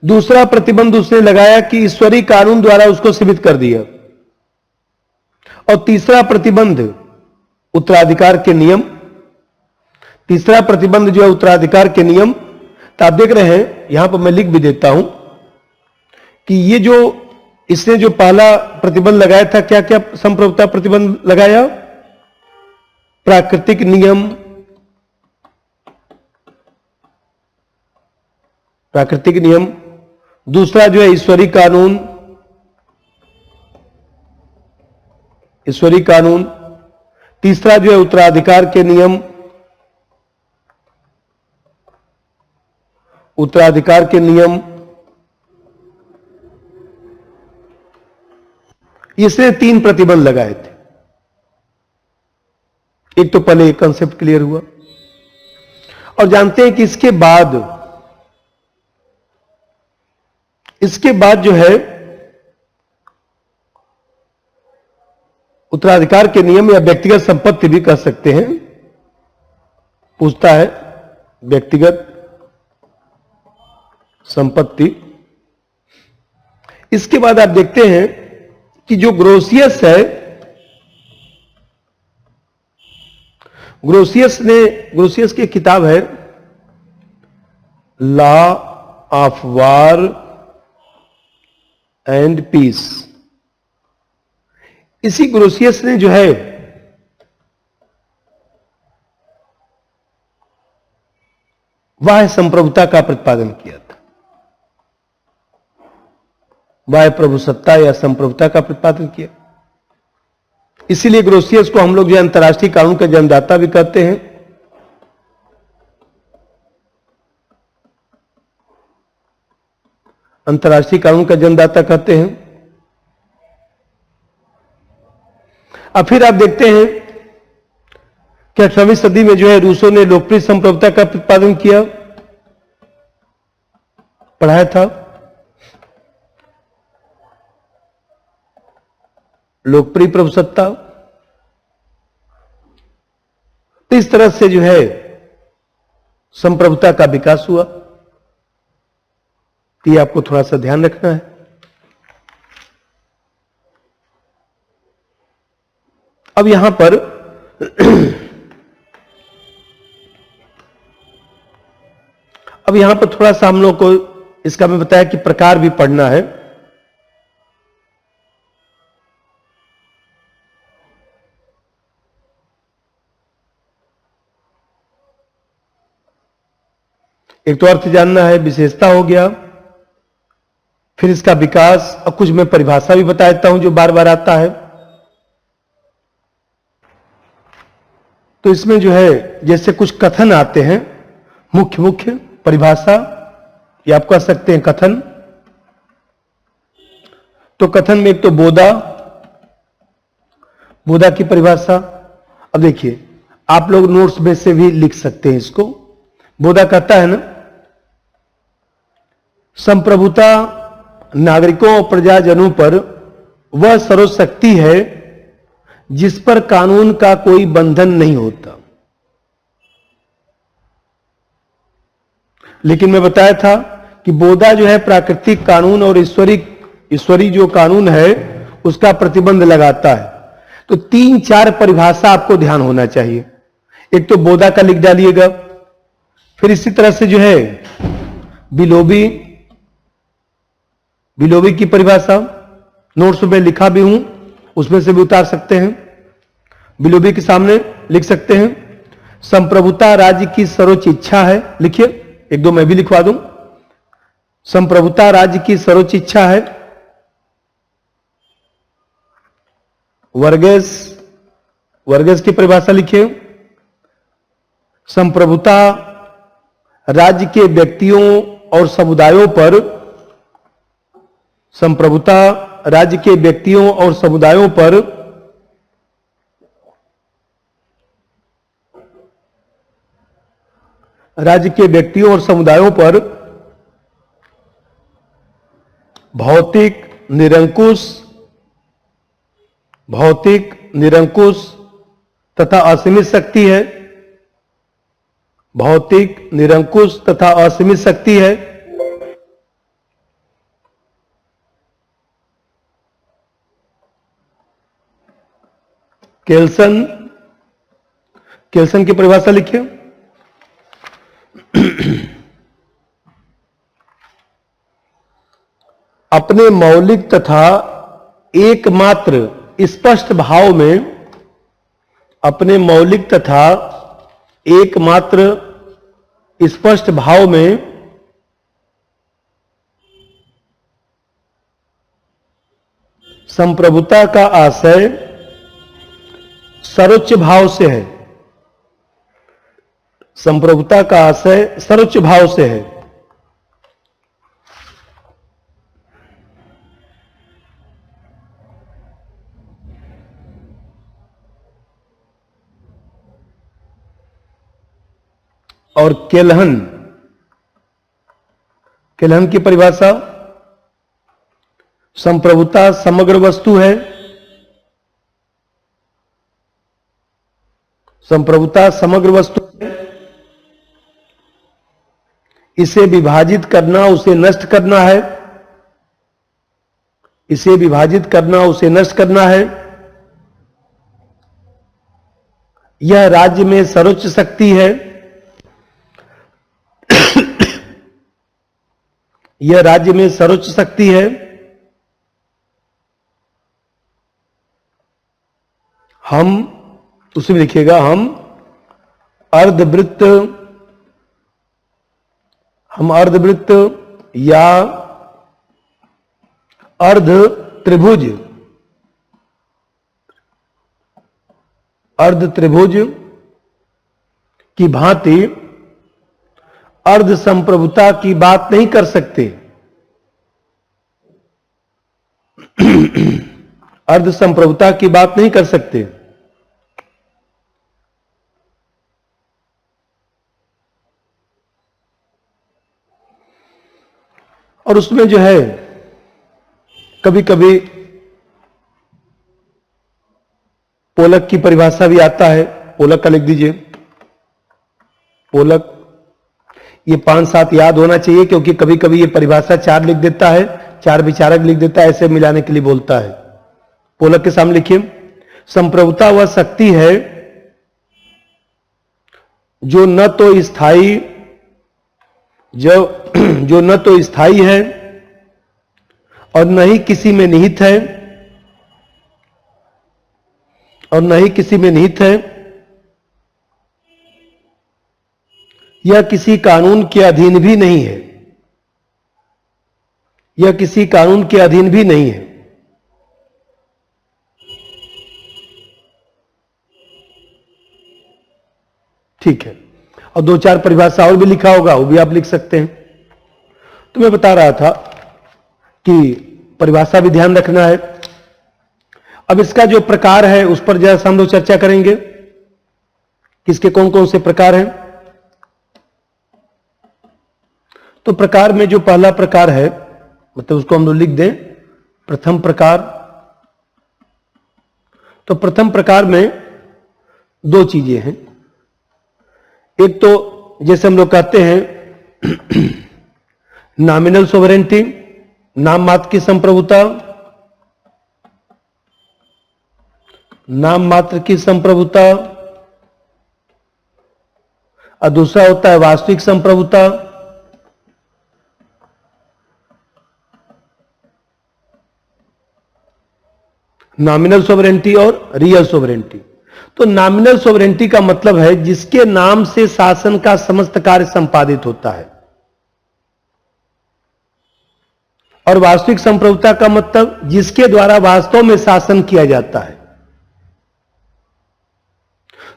दूसरा प्रतिबंध उसने लगाया कि ईश्वरीय कानून द्वारा उसको सीमित कर दिया। और तीसरा प्रतिबंध उत्तराधिकार के नियम, तीसरा प्रतिबंध जो है उत्तराधिकार के नियम। तो आप देख रहे हैं, यहां पर मैं लिख भी देता हूं कि ये जो इसने जो पहला प्रतिबंध लगाया था, क्या क्या संप्रभुता प्रतिबंध लगाया? प्राकृतिक नियम, प्राकृतिक नियम। दूसरा जो है ईश्वरीय कानून, ईश्वरीय कानून। तीसरा जो है उत्तराधिकार के नियम, उत्तराधिकार के नियम। इसने 3 प्रतिबंध लगाए थे। एक तो पहले एक कंसेप्ट क्लियर हुआ, और जानते हैं कि इसके बाद जो है उत्तराधिकार के नियम या व्यक्तिगत संपत्ति भी कह सकते हैं, पूछता है व्यक्तिगत संपत्ति। इसके बाद आप देखते हैं कि जो ग्रोसियस है, ग्रोसियस की किताब है law of war and peace. इसी ग्रोसियस ने जो है वह संप्रभुता का प्रतिपादन किया था, वह प्रभुसत्ता या संप्रभुता का प्रतिपादन किया। इसीलिए ग्रोसियस को हम लोग जो अंतर्राष्ट्रीय कानून का जन्मदाता भी कहते हैं। अंतर्राष्ट्रीय कानून का जन्मदाता कहते हैं। अब फिर आप देखते हैं कि 18वीं सदी में जो है रूसों ने लोकप्रिय संप्रभुता का प्रतिपादन किया, पढ़ाया था। लोकप्रिय प्रभुसत्ता। तो इस तरह से जो है संप्रभुता का विकास हुआ। तो ये आपको थोड़ा सा ध्यान रखना है। अब यहां पर थोड़ा सा हम लोग को इसका मैं बताया कि प्रकार भी पढ़ना है। एक तो अर्थ जानना है, विशेषता हो गया, फिर इसका विकास। और कुछ मैं परिभाषा भी बता देता हूं जो बार बार आता है। तो इसमें जो है जैसे कुछ कथन आते हैं, मुख्य परिभाषा, या आप कह सकते हैं कथन। तो कथन में एक तो बोधा की परिभाषा। अब देखिए आप लोग नोट्स में से भी लिख सकते हैं इसको। बोधा कहता है ना, संप्रभुता नागरिकों और प्रजाजनों पर वह सर्वशक्ति है जिस पर कानून का कोई बंधन नहीं होता। लेकिन मैं बताया था कि बोधा जो है प्राकृतिक कानून और ईश्वरी जो कानून है उसका प्रतिबंध लगाता है। तो 3-4 परिभाषा आपको ध्यान होना चाहिए। एक तो बोधा का लिख डालिएगा, फिर इसी तरह से जो है बिलोबी की परिभाषा नोट्स में लिखा भी हूं, उसमें से भी उतार सकते हैं। बिलोबी के सामने लिख सकते हैं। संप्रभुता राज्य की सर्वोच्च इच्छा है, लिखिए। 1-2 मैं भी लिखवा दूं। संप्रभुता राज्य की सर्वोच्च इच्छा है। वर्गेस की परिभाषा लिखिए। संप्रभुता राज्य के व्यक्तियों और समुदायों पर, संप्रभुता राज्य के व्यक्तियों और समुदायों पर भौतिक निरंकुश तथा असीमित शक्ति है। भौतिक निरंकुश तथा असीमित शक्ति है। केल्सन की परिभाषा लिखिए। अपने मौलिक तथा एकमात्र स्पष्ट भाव में, अपने मौलिक तथा एकमात्र स्पष्ट भाव में संप्रभुता का आशय सर्वोच्च भाव से है। संप्रभुता का आशय सर्वोच्च भाव से है। और केलहन, केलहन की परिभाषा संप्रभुता समग्र वस्तु है, संप्रभुता समग्र वस्तु है, इसे विभाजित करना उसे नष्ट करना है, इसे विभाजित करना उसे नष्ट करना है, यह राज्य में सर्वोच्च शक्ति है, यह राज्य में सर्वोच्च शक्ति है, हम, उसमें लिखिएगा हम अर्धवृत्त, हम अर्धवृत्त या अर्ध त्रिभुज, अर्ध त्रिभुज की भांति अर्ध संप्रभुता की बात नहीं कर सकते, अर्ध संप्रभुता की बात नहीं कर सकते। और उसमें जो है कभी कभी पोलक की परिभाषा भी आता है, पोलक का लिख दीजिए, पोलक, ये 5-7 याद होना चाहिए क्योंकि कभी कभी ये परिभाषा 4 लिख देता है, 4 विचारक लिख देता है, ऐसे मिलाने के लिए बोलता है। पोलक के सामने लिखिए, संप्रभुता वह शक्ति है जो न तो स्थायी, जो न तो स्थायी है और न ही किसी में निहित है, और न ही किसी में निहित है, यह किसी कानून के अधीन भी नहीं है, यह किसी कानून के अधीन भी नहीं है। ठीक है, और 2-4 परिभाषा और भी लिखा होगा, वो भी आप लिख सकते हैं। तो मैं बता रहा था कि परिभाषा भी ध्यान रखना है। अब इसका जो प्रकार है उस पर जरा हम लोग चर्चा करेंगे, किसके कौन कौन से प्रकार हैं। तो प्रकार में जो पहला प्रकार है, मतलब उसको हम लोग लिख दें, प्रथम प्रकार। तो प्रथम प्रकार में 2 चीजें हैं। एक तो जैसे हम लोग कहते हैं नॉमिनल सोवरेंटी, नाम मात्र की संप्रभुता, नाम मात्र की संप्रभुता, और दूसरा होता है वास्तविक संप्रभुता। नॉमिनल सोवरेंटी और रियल सोवरेंटी। तो नॉमिनल सोवरेंटी का मतलब है जिसके नाम से शासन का समस्त कार्य संपादित होता है, और वास्तविक संप्रभुता का मतलब जिसके द्वारा वास्तव में शासन किया जाता है।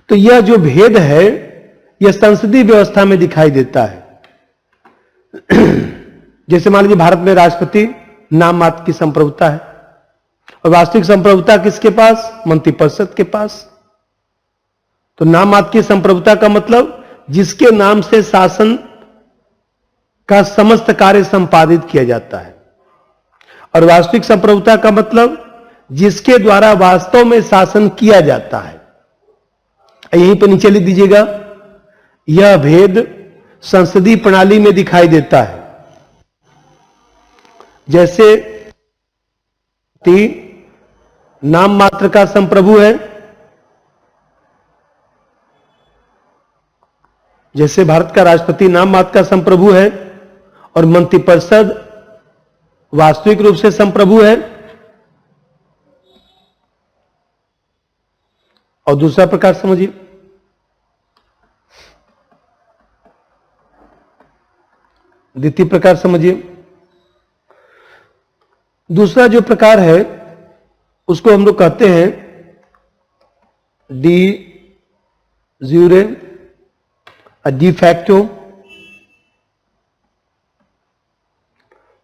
तो यह जो भेद है यह संसदीय व्यवस्था में दिखाई देता है। जैसे मान लीजिए भारत में राष्ट्रपति नाम मात्र की संप्रभुता है, और वास्तविक संप्रभुता किसके पास? मंत्रिपरिषद के पास। तो नाम मात्र की संप्रभुता का मतलब जिसके नाम से शासन का समस्त कार्य संपादित किया जाता है, और वास्तविक संप्रभुता का मतलब जिसके द्वारा वास्तव में शासन किया जाता है। यहीं पर नीचे लिख दीजिएगा, यह भेद संसदीय प्रणाली में दिखाई देता है। जैसे नाम मात्र का संप्रभु है, जैसे भारत का राष्ट्रपति नाम मात्र का संप्रभु है और मंत्रिपरिषद वास्तविक रूप से संप्रभु है। और दूसरा प्रकार समझिए, द्वितीय प्रकार समझिए। दूसरा जो प्रकार है उसको हम लोग कहते हैं डी ज़्यूरे, डी फैक्टो,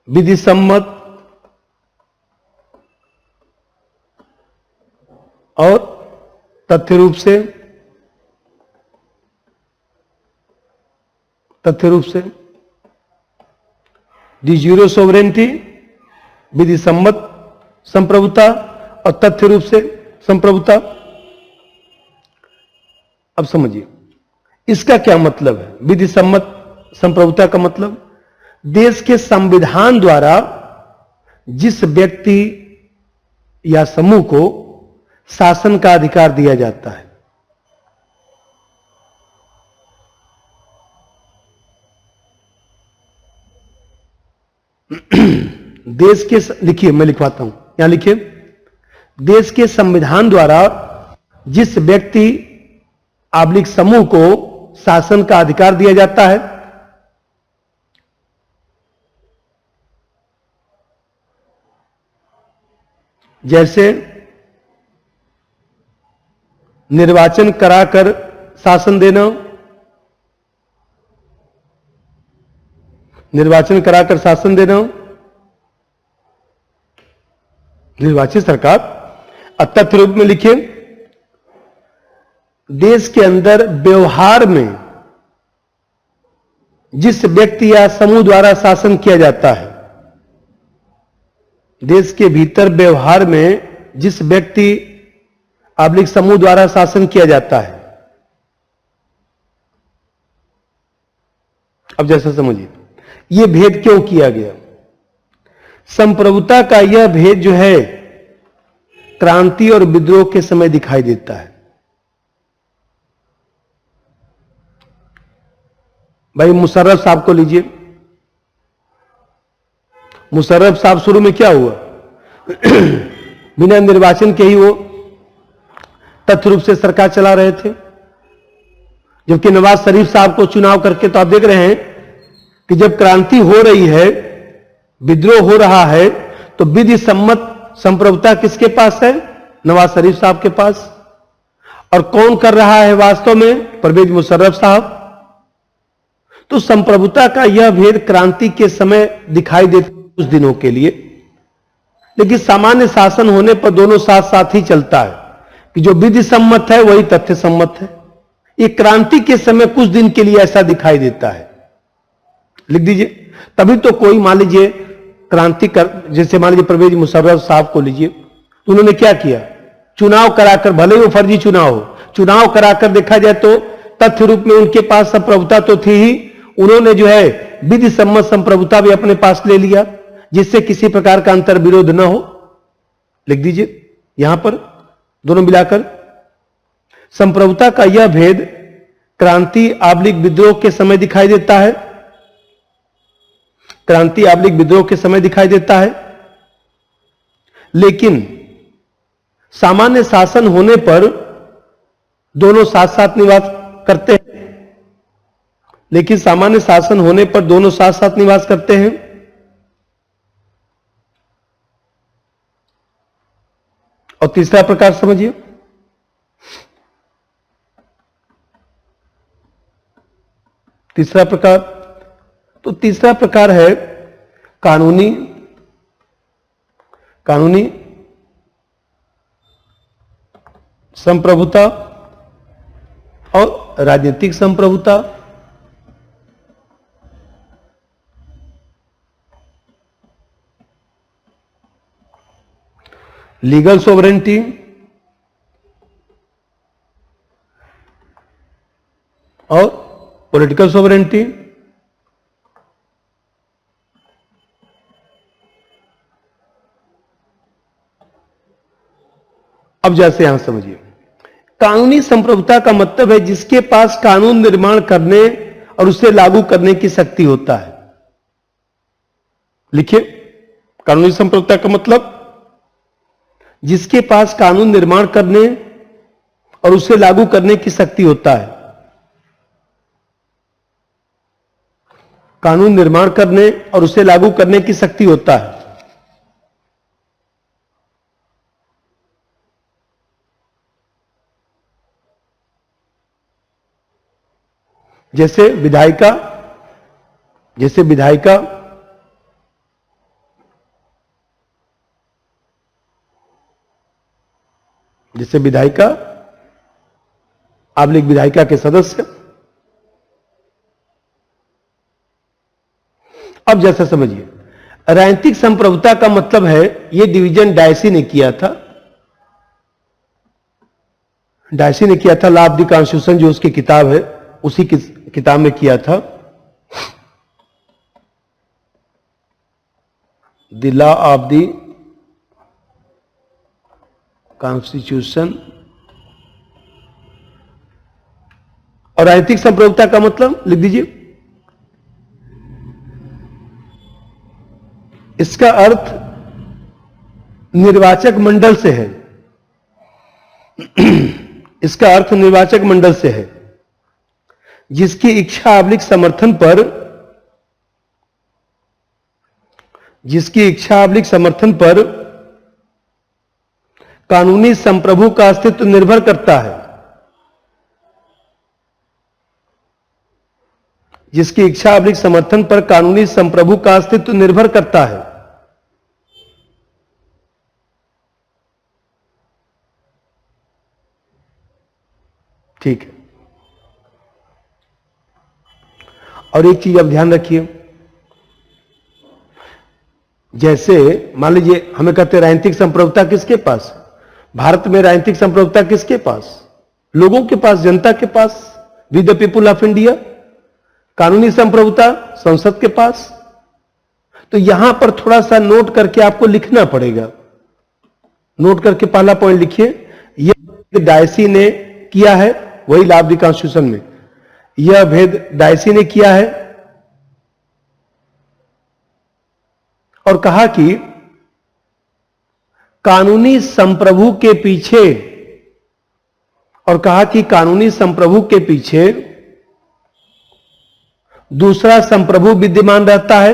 विधि सम्मत और तथ्य रूप से। तथ्य रूप से, डी यूरो सोवरेनिटी विधि सम्मत संप्रभुता और तथ्य रूप से संप्रभुता। अब समझिए इसका क्या मतलब है। विधि सम्मत संप्रभुता का मतलब देश के संविधान द्वारा जिस व्यक्ति या समूह को शासन का अधिकार दिया जाता है, देश के, लिखिए मैं लिखवाता हूं, यहां लिखिए, देश के संविधान द्वारा जिस व्यक्ति आब्लिक समूह को शासन का अधिकार दिया जाता है, जैसे निर्वाचन कराकर शासन देना, निर्वाचन कराकर शासन देना, निर्वाचित सरकार। तथ्य रूप में लिखिए, देश के अंदर व्यवहार में जिस व्यक्ति या समूह द्वारा शासन किया जाता है, देश के भीतर व्यवहार में जिस व्यक्ति आब्लिक समूह द्वारा शासन किया जाता है। अब जैसा समझिए यह भेद क्यों किया गया। संप्रभुता का यह भेद जो है क्रांति और विद्रोह के समय दिखाई देता है। भाई मुशर्रफ साहब को लीजिए, मुशर्रफ साहब शुरू में क्या हुआ बिना निर्वाचन के ही वो तथ्य रूप से सरकार चला रहे थे, जबकि नवाज शरीफ साहब को चुनाव करके तो आप देख रहे हैं कि जब क्रांति हो रही है, विद्रोह हो रहा है, तो विधि सम्मत संप्रभुता किसके पास है? नवाज शरीफ साहब के पास। और कौन कर रहा है वास्तव में? परवेज मुशर्रफ साहब। तो संप्रभुता का यह भेद क्रांति के समय दिखाई देता कुछ दिनों के लिए, लेकिन सामान्य शासन होने पर दोनों साथ साथ ही चलता है कि जो विधि सम्मत है वही तथ्य सम्मत है। ये क्रांति के समय कुछ दिन के लिए ऐसा दिखाई देता है, लिख दीजिए। तभी तो कोई मान लीजिए क्रांति कर, जैसे मान लीजिए परवेज मुशर्रफ साहब को लीजिए, तो उन्होंने क्या किया? चुनाव कराकर, भले ही वो फर्जी चुनाव हो, चुनाव कराकर देखा जाए तो तथ्य रूप में उनके पास संप्रभुता तो थी ही, उन्होंने जो है विधि सम्मत संप्रभुता भी अपने पास ले लिया, जिससे किसी प्रकार का अंतर विरोध न हो। लिख दीजिए यहां पर दोनों मिलाकर। संप्रभुता का यह भेद क्रांति आब्लिक विद्रोह के समय दिखाई देता है, क्रांति आब्लिक विद्रोह के समय दिखाई देता है, लेकिन सामान्य शासन होने पर दोनों साथ साथ निवास करते हैं, लेकिन सामान्य शासन होने पर दोनों साथ साथ निवास करते हैं। और तीसरा प्रकार समझिए, तीसरा प्रकार, तो तीसरा प्रकार है कानूनी, कानूनी संप्रभुता और राजनीतिक संप्रभुता। लीगल सोवरेनिटी और पॉलिटिकल सोवरेनिटी। अब जैसे यहां समझिए, कानूनी संप्रभुता का मतलब है जिसके पास कानून निर्माण करने और उसे लागू करने की शक्ति होता है। लिखिए, कानूनी संप्रभुता का मतलब जिसके पास कानून निर्माण करने और उसे लागू करने की शक्ति होता है। कानून निर्माण करने और उसे लागू करने की शक्ति होता है। जैसे विधायिका, जैसे विधायिका, जैसे विधायिका, आब्लिक विधायिका के सदस्य, अब जैसा समझिए, राजनीतिक संप्रभुता का मतलब है, यह डिवीजन डायसी ने किया था। डायसी ने किया था, लॉ ऑफ द कॉन्स्टिट्यूशन जो उसकी किताब है, उसी की किताब में किया था। The law of the constitution. और राजनीतिक संप्रभुता का मतलब लिख दीजिए, इसका अर्थ निर्वाचक मंडल से है। इसका अर्थ निर्वाचक मंडल से है, जिसकी इच्छा अवलिक समर्थन पर, जिसकी इच्छा अवलिक समर्थन पर कानूनी संप्रभु का अस्तित्व निर्भर करता है, जिसकी इच्छा अवलिक समर्थन पर कानूनी संप्रभु का अस्तित्व निर्भर करता है। ठीक है। और एक चीज आप ध्यान रखिए, जैसे मान लीजिए हमें कहते हैं राजनीतिक संप्रभुता किसके पास, भारत में राजनीतिक संप्रभुता किसके पास, लोगों के पास, जनता के पास, with the people of India. कानूनी संप्रभुता संसद के पास। तो यहां पर थोड़ा सा नोट करके आपको लिखना पड़ेगा। नोट करके पहला पॉइंट लिखिए, यह डायसी ने किया है, वही लॉ ऑफ द कॉन्स्टिट्यूशन में यह भेद डायसी ने किया है, और कहा कि कानूनी संप्रभु के पीछे, और कहा कि कानूनी संप्रभु के पीछे दूसरा संप्रभु विद्यमान रहता है,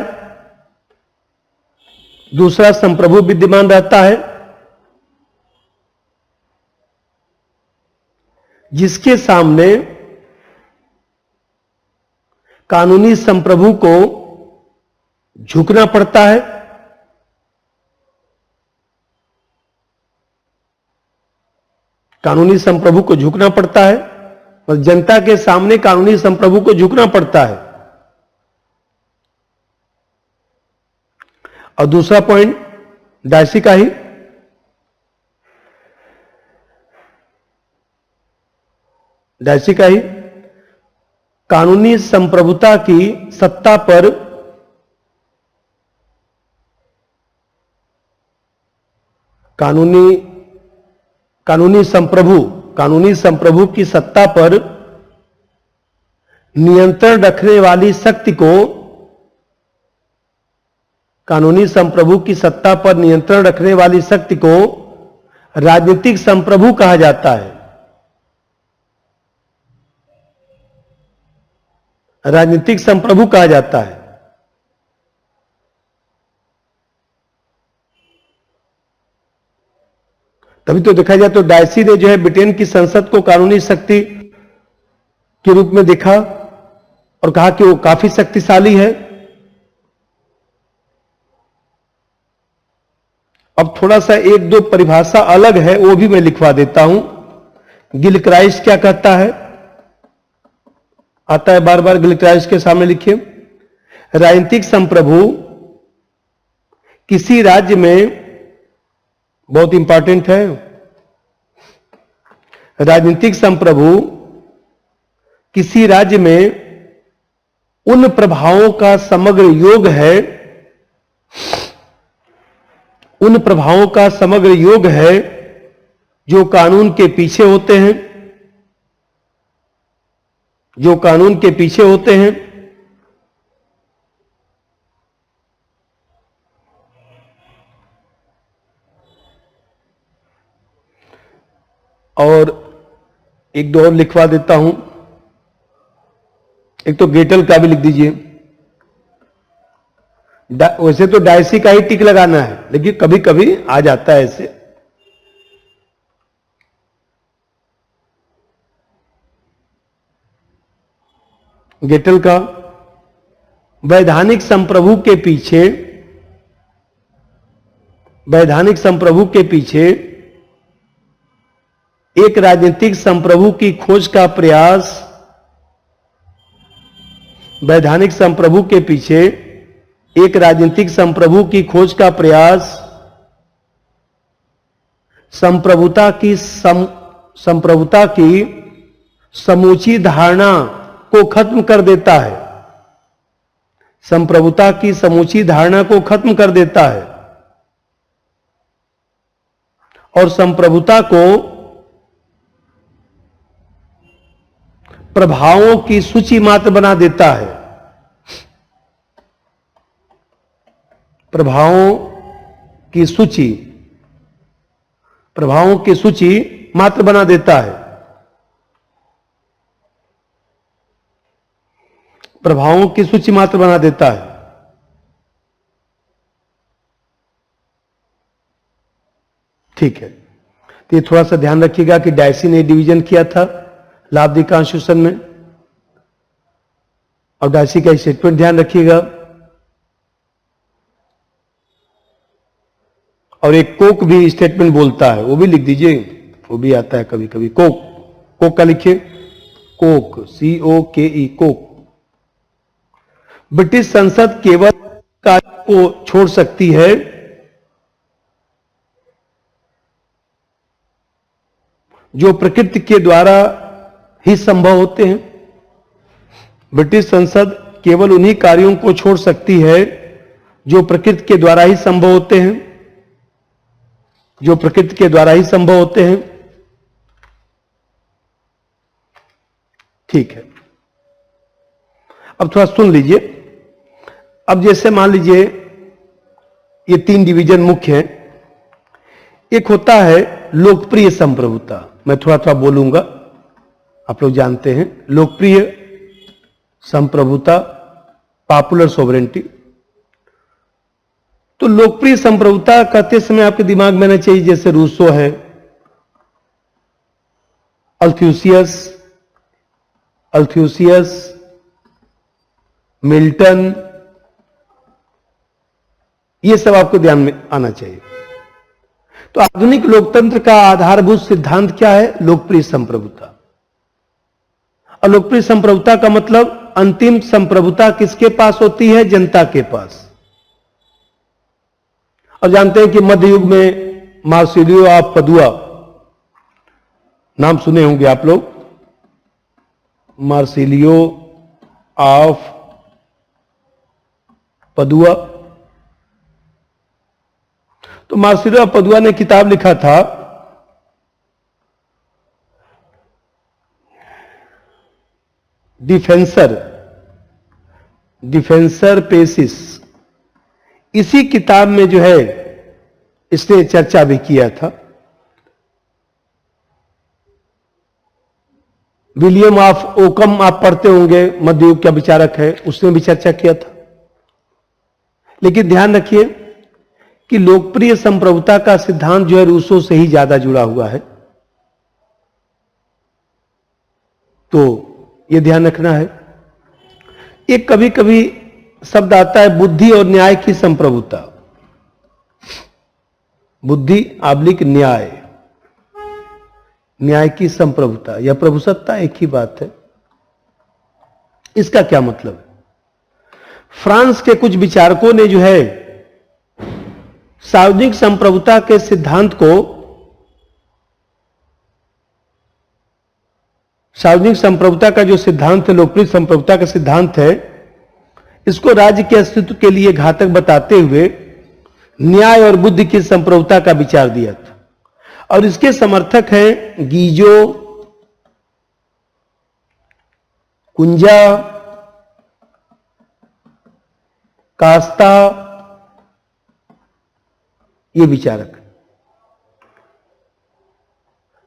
दूसरा संप्रभु विद्यमान रहता है, जिसके सामने कानूनी संप्रभु को झुकना पड़ता है, कानूनी संप्रभु को झुकना पड़ता है, और जनता के सामने कानूनी संप्रभु को झुकना पड़ता है। और दूसरा पॉइंट डायसी का ही, डायसी का ही, कानूनी संप्रभुता की सत्ता पर कानूनी संप्रभु की सत्ता पर नियंत्रण रखने वाली शक्ति को, कानूनी संप्रभु की सत्ता पर नियंत्रण रखने वाली शक्ति को राजनीतिक संप्रभु कहा जाता है। राजनीतिक संप्रभु कहा जाता है। तभी तो देखा जाए तो डायसी ने जो है ब्रिटेन की संसद को कानूनी शक्ति के रूप में देखा और कहा कि वो काफी शक्तिशाली है। अब थोड़ा सा एक दो परिभाषा अलग है, वो भी मैं लिखवा देता हूं। गिलक्राइस्ट क्या कहता है, आता है बार बार, गिलक्राइस्ट के सामने लिखिए। राजनीतिक संप्रभु किसी राज्य में, बहुत इंपॉर्टेंट है, राजनीतिक संप्रभु किसी राज्य में उन प्रभावों का समग्र योग है, उन प्रभावों का समग्र योग है जो कानून के पीछे होते हैं, जो कानून के पीछे होते हैं। और एक दो और लिखवा देता हूं, एक तो गेटल का भी लिख दीजिए। वैसे तो डायसी का ही टिक लगाना है, लेकिन कभी कभी आ जाता है ऐसे। गेटल का, वैधानिक संप्रभु के पीछे, वैधानिक संप्रभु के पीछे एक राजनीतिक संप्रभु की खोज का प्रयास, वैधानिक संप्रभु के पीछे एक राजनीतिक संप्रभु की खोज का प्रयास संप्रभुता की समूची धारणा को खत्म कर देता है। संप्रभुता की समूची धारणा को खत्म कर देता है और संप्रभुता को प्रभावों की सूची मात्र बना देता है। प्रभावों की सूची मात्र बना देता है। प्रभावों की सूची मात्र बना देता है। ठीक है, तो ये थोड़ा सा ध्यान रखिएगा कि डायसी ने डिवीजन किया था लाभदी कॉन्स्टिट्यूशन में, और डायसी का स्टेटमेंट ध्यान रखिएगा। और एक कोक भी स्टेटमेंट बोलता है, वो भी लिख दीजिए, वो भी आता है कभी कभी। कोक का लिखिए, कोक, COKE, कोक। ब्रिटिश संसद केवल कार्य को छोड़ सकती है जो प्रकृति के द्वारा ही संभव होते हैं। ब्रिटिश संसद केवल उन्हीं कार्यों को छोड़ सकती है जो प्रकृति के द्वारा ही संभव होते हैं, जो प्रकृति के द्वारा ही संभव होते हैं। ठीक है, अब थोड़ा सुन लीजिए। अब जैसे मान लीजिए ये 3 डिवीजन मुख्य हैं। एक होता है लोकप्रिय संप्रभुता, मैं थोड़ा थोड़ा बोलूंगा, आप लोग जानते हैं। लोकप्रिय संप्रभुता, पॉपुलर सोवरेनिटी। तो लोकप्रिय संप्रभुता कहते समय आपके दिमाग में आना चाहिए जैसे रूसो है, अल्थ्यूसियस, मिल्टन, ये सब आपको ध्यान में आना चाहिए। तो आधुनिक लोकतंत्र का आधारभूत सिद्धांत क्या है? लोकप्रिय संप्रभुता। और लोकप्रिय संप्रभुता का मतलब अंतिम संप्रभुता किसके पास होती है? जनता के पास। और जानते हैं कि मध्य युग में मार्सिलियो ऑफ पदुआ, नाम सुने होंगे आप लोग, मार्सिलियो ऑफ पदुआ। तो मार्सिलियो ऑफ पदुआ ने किताब लिखा था डिफेंसर पेसिस। इसी किताब में जो है इसने चर्चा भी किया था। विलियम ऑफ ओकम आप पढ़ते होंगे, मध्ययुग का विचारक है, उसने भी चर्चा किया था। लेकिन ध्यान रखिए कि लोकप्रिय संप्रभुता का सिद्धांत जो है रूसो से ही ज्यादा जुड़ा हुआ है। तो यह ध्यान रखना है। एक कभी कभी शब्द आता है बुद्धि और न्याय की संप्रभुता। बुद्धि / न्याय की संप्रभुता या प्रभुसत्ता एक ही बात है। इसका क्या मतलब है? फ्रांस के कुछ विचारकों ने जो है सार्वजनिक संप्रभुता के सिद्धांत को, सार्वजनिक संप्रभुता का जो सिद्धांत है, लोकप्रिय संप्रभुता का सिद्धांत है, इसको राज्य के अस्तित्व के लिए घातक बताते हुए न्याय और बुद्धि की संप्रभुता का विचार दिया था। और इसके समर्थक हैं गीजो, कुंजा, कास्ता, ये विचारक।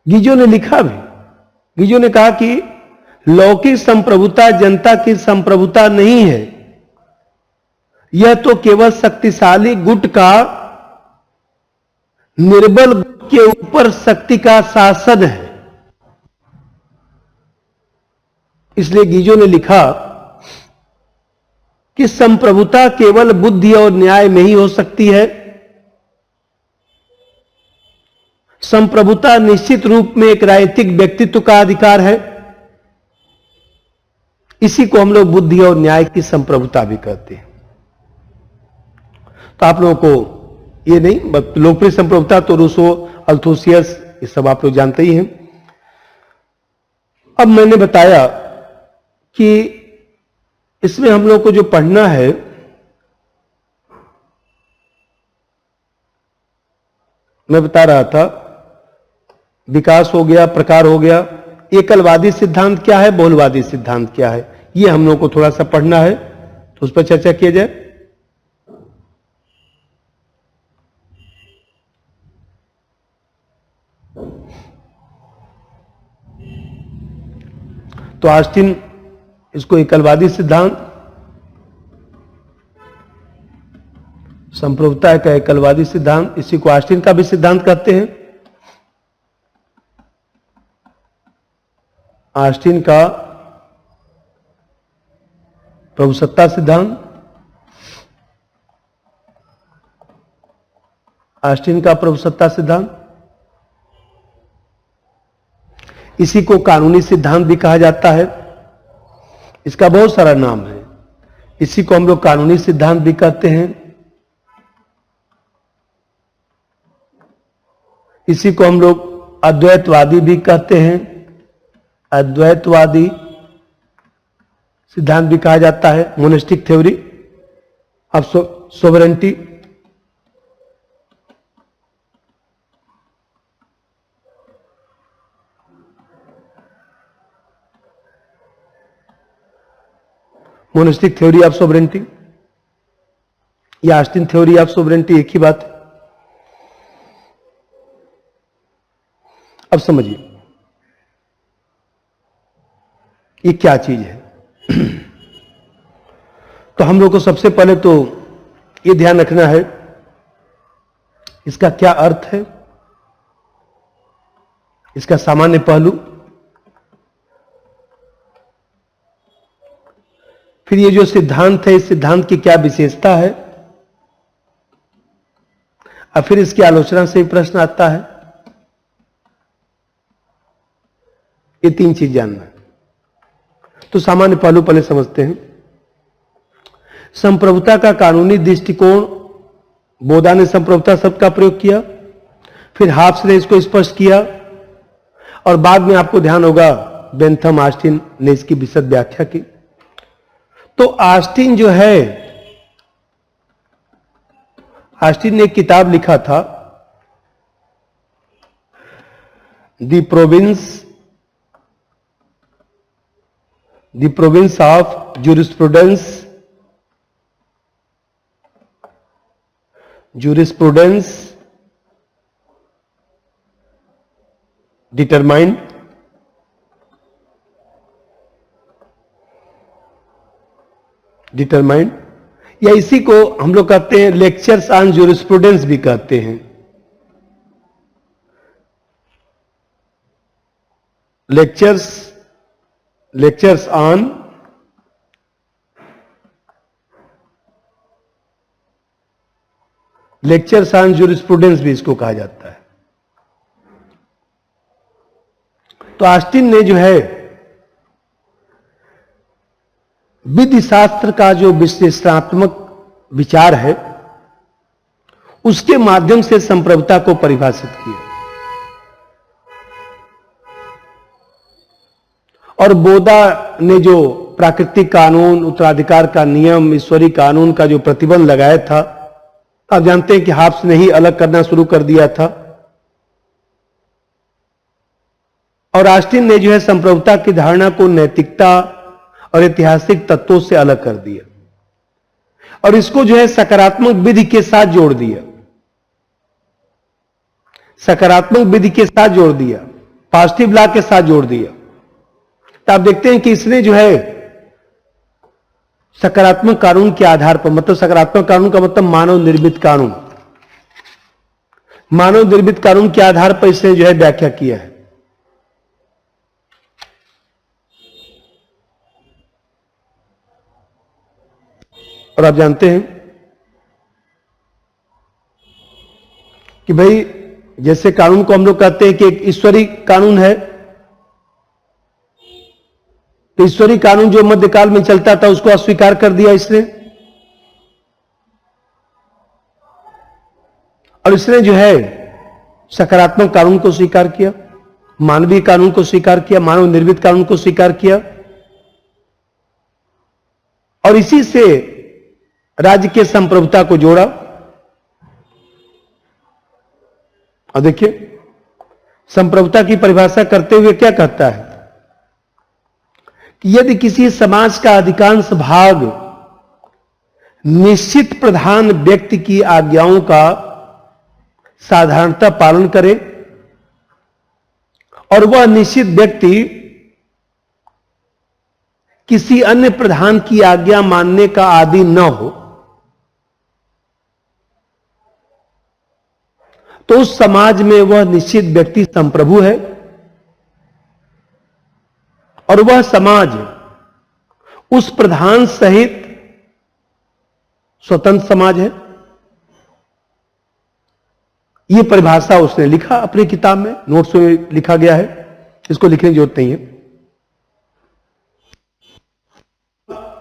गीजो ने लिखा भी, गीजो ने कहा कि लौकिक संप्रभुता जनता की संप्रभुता नहीं है, यह तो केवल शक्तिशाली गुट का निर्बल गुट के ऊपर शक्ति का शासन है। इसलिए गीजो ने लिखा कि संप्रभुता केवल बुद्धि और न्याय में ही हो सकती है। संप्रभुता निश्चित रूप में एक राजनीतिक व्यक्तित्व का अधिकार है। इसी को हम लोग बुद्धि और न्याय की संप्रभुता भी कहते हैं। तो आप लोगों को ये नहीं, लोकप्रिय संप्रभुता तो रूसो, अल्थोसियस, ये सब आप लोग जानते ही हैं। अब मैंने बताया कि इसमें हम लोग को जो पढ़ना है, मैं बता रहा था, विकास हो गया, प्रकार हो गया, एकलवादी सिद्धांत क्या है, बहुलवादी सिद्धांत क्या है, ये हम लोग को थोड़ा सा पढ़ना है, तो उस पर चर्चा किया जाए। तो ऑस्टिन इसको एकलवादी सिद्धांत, संप्रभुता का एकलवादी सिद्धांत, इसी को ऑस्टिन का भी सिद्धांत कहते हैं। ऑस्टिन का प्रभुसत्ता सिद्धांत, ऑस्टिन का प्रभुसत्ता सिद्धांत, इसी को कानूनी सिद्धांत भी कहा जाता है। इसका बहुत सारा नाम है, इसी को हम लोग कानूनी सिद्धांत भी कहते हैं, इसी को हम लोग अद्वैतवादी भी कहते हैं, अद्वैतवादी सिद्धांत भी कहा जाता है, monastic theory of sovereignty. Monastic theory of sovereignty या ऑस्टिन थ्योरी ऑफ सोवरेंटी एक ही बात है। अब समझिए ये क्या चीज है। तो हम लोग को सबसे पहले तो ये ध्यान रखना है इसका क्या अर्थ है, इसका सामान्य पहलू, फिर ये जो सिद्धांत है इस सिद्धांत की क्या विशेषता है, और फिर इसकी आलोचना से ही प्रश्न आता है। ये तीन चीज जानना है। तो सामान्य पहलू पहले समझते हैं। संप्रभुता का कानूनी दृष्टिकोण, बोधा ने संप्रभुता शब्द का प्रयोग किया, फिर हाब्स ने इसको स्पष्ट किया, और बाद में आपको ध्यान होगा बेंथम ऑस्टिन ने इसकी विशद व्याख्या की। तो ऑस्टिन जो है, ऑस्टिन ने एक किताब लिखा था, the province of jurisprudence determined या इसी को हम लोग कहते हैं लेक्चर्स ऑन ज्यूरिस्प्रूडेंस भी कहते हैं। लेक्चर्स ऑन ज्यूरिस्प्रूडेंस भी इसको कहा जाता है। तो ऑस्टिन ने जो है विधि शास्त्र का जो विश्लेषणात्मक विचार है उसके माध्यम से संप्रभुता को परिभाषित किया, और बोधा ने जो प्राकृतिक कानून, उत्तराधिकार का नियम, ईश्वरी कानून का जो प्रतिबंध लगाया था, आप जानते हैं कि हाब्स ने ही अलग करना शुरू कर दिया था, और ऑस्टिन ने जो है संप्रभुता की धारणा को नैतिकता और ऐतिहासिक तत्वों से अलग कर दिया, और इसको जो है सकारात्मक विधि के साथ जोड़ दिया, सकारात्मक विधि के साथ जोड़ दिया, पॉजिटिव लॉ के साथ जोड़ दिया। तो आप देखते हैं कि इसने जो है सकारात्मक कानून के आधार पर, मतलब सकारात्मक कानून का मतलब मानव निर्मित कानून, मानव निर्मित कानून के आधार पर इसने जो है व्याख्या किया है। और आप जानते हैं कि भाई जैसे कानून को हम लोग कहते हैं कि एक ईश्वरी कानून है, तो ईश्वरी कानून जो मध्यकाल में चलता था उसको अस्वीकार कर दिया इसने, और इसने जो है सकारात्मक कानून को स्वीकार किया, मानवीय कानून को स्वीकार किया, मानव निर्मित कानून को स्वीकार किया, और इसी से राज्य के संप्रभुता को जोड़ा। और देखिए संप्रभुता की परिभाषा करते हुए क्या कहता है कि यदि किसी समाज का अधिकांश भाग निश्चित प्रधान व्यक्ति की आज्ञाओं का साधारणतः पालन करे और वह निश्चित व्यक्ति किसी अन्य प्रधान की आज्ञा मानने का आदी न हो, तो उस समाज में वह निश्चित व्यक्ति संप्रभु है और वह समाज उस प्रधान सहित स्वतंत्र समाज है। यह परिभाषा उसने लिखा अपनी किताब में, नोट्स में लिखा गया है, इसको लिखने की जरूरत नहीं है।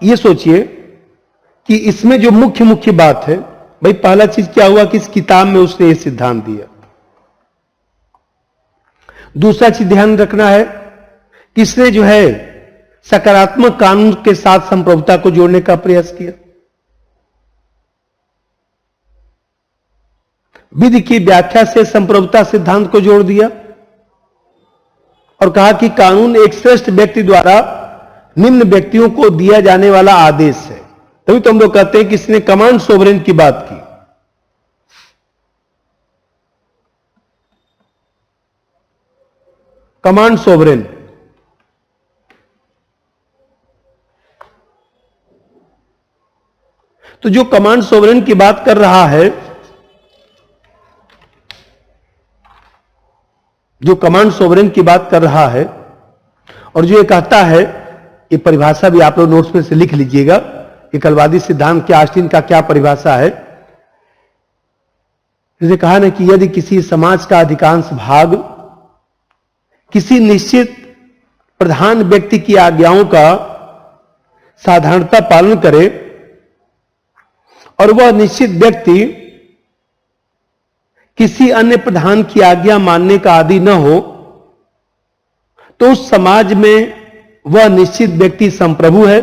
यह सोचिए कि इसमें जो मुख्य मुख्य बात है, भाई पहला चीज क्या हुआ कि इस किताब में उसने यह सिद्धांत दिया। दूसरा चीज ध्यान रखना है कि इसने जो है सकारात्मक कानून के साथ संप्रभुता को जोड़ने का प्रयास किया। विधि की व्याख्या से संप्रभुता सिद्धांत को जोड़ दिया और कहा कि कानून एक श्रेष्ठ व्यक्ति द्वारा निम्न व्यक्तियों को दिया जाने वाला आदेश है। तभी तो हम लोग कहते हैं कि इसने कमांड सोवरेन की बात की। कमांड सोवरेन, तो जो कमांड सोवरेन की बात कर रहा है, जो कमांड सोवरेन की बात कर रहा है और जो ये कहता है, ये परिभाषा भी आप लोग नोट्स में से लिख लीजिएगा, एकलवादी सिद्धांत के ऑस्टिन का क्या परिभाषा है। जैसे कहा ना कि यदि किसी समाज का अधिकांश भाग किसी निश्चित प्रधान व्यक्ति की आज्ञाओं का साधारणतः पालन करे और वह निश्चित व्यक्ति किसी अन्य प्रधान की आज्ञा मानने का आदी न हो, तो उस समाज में वह निश्चित व्यक्ति संप्रभु है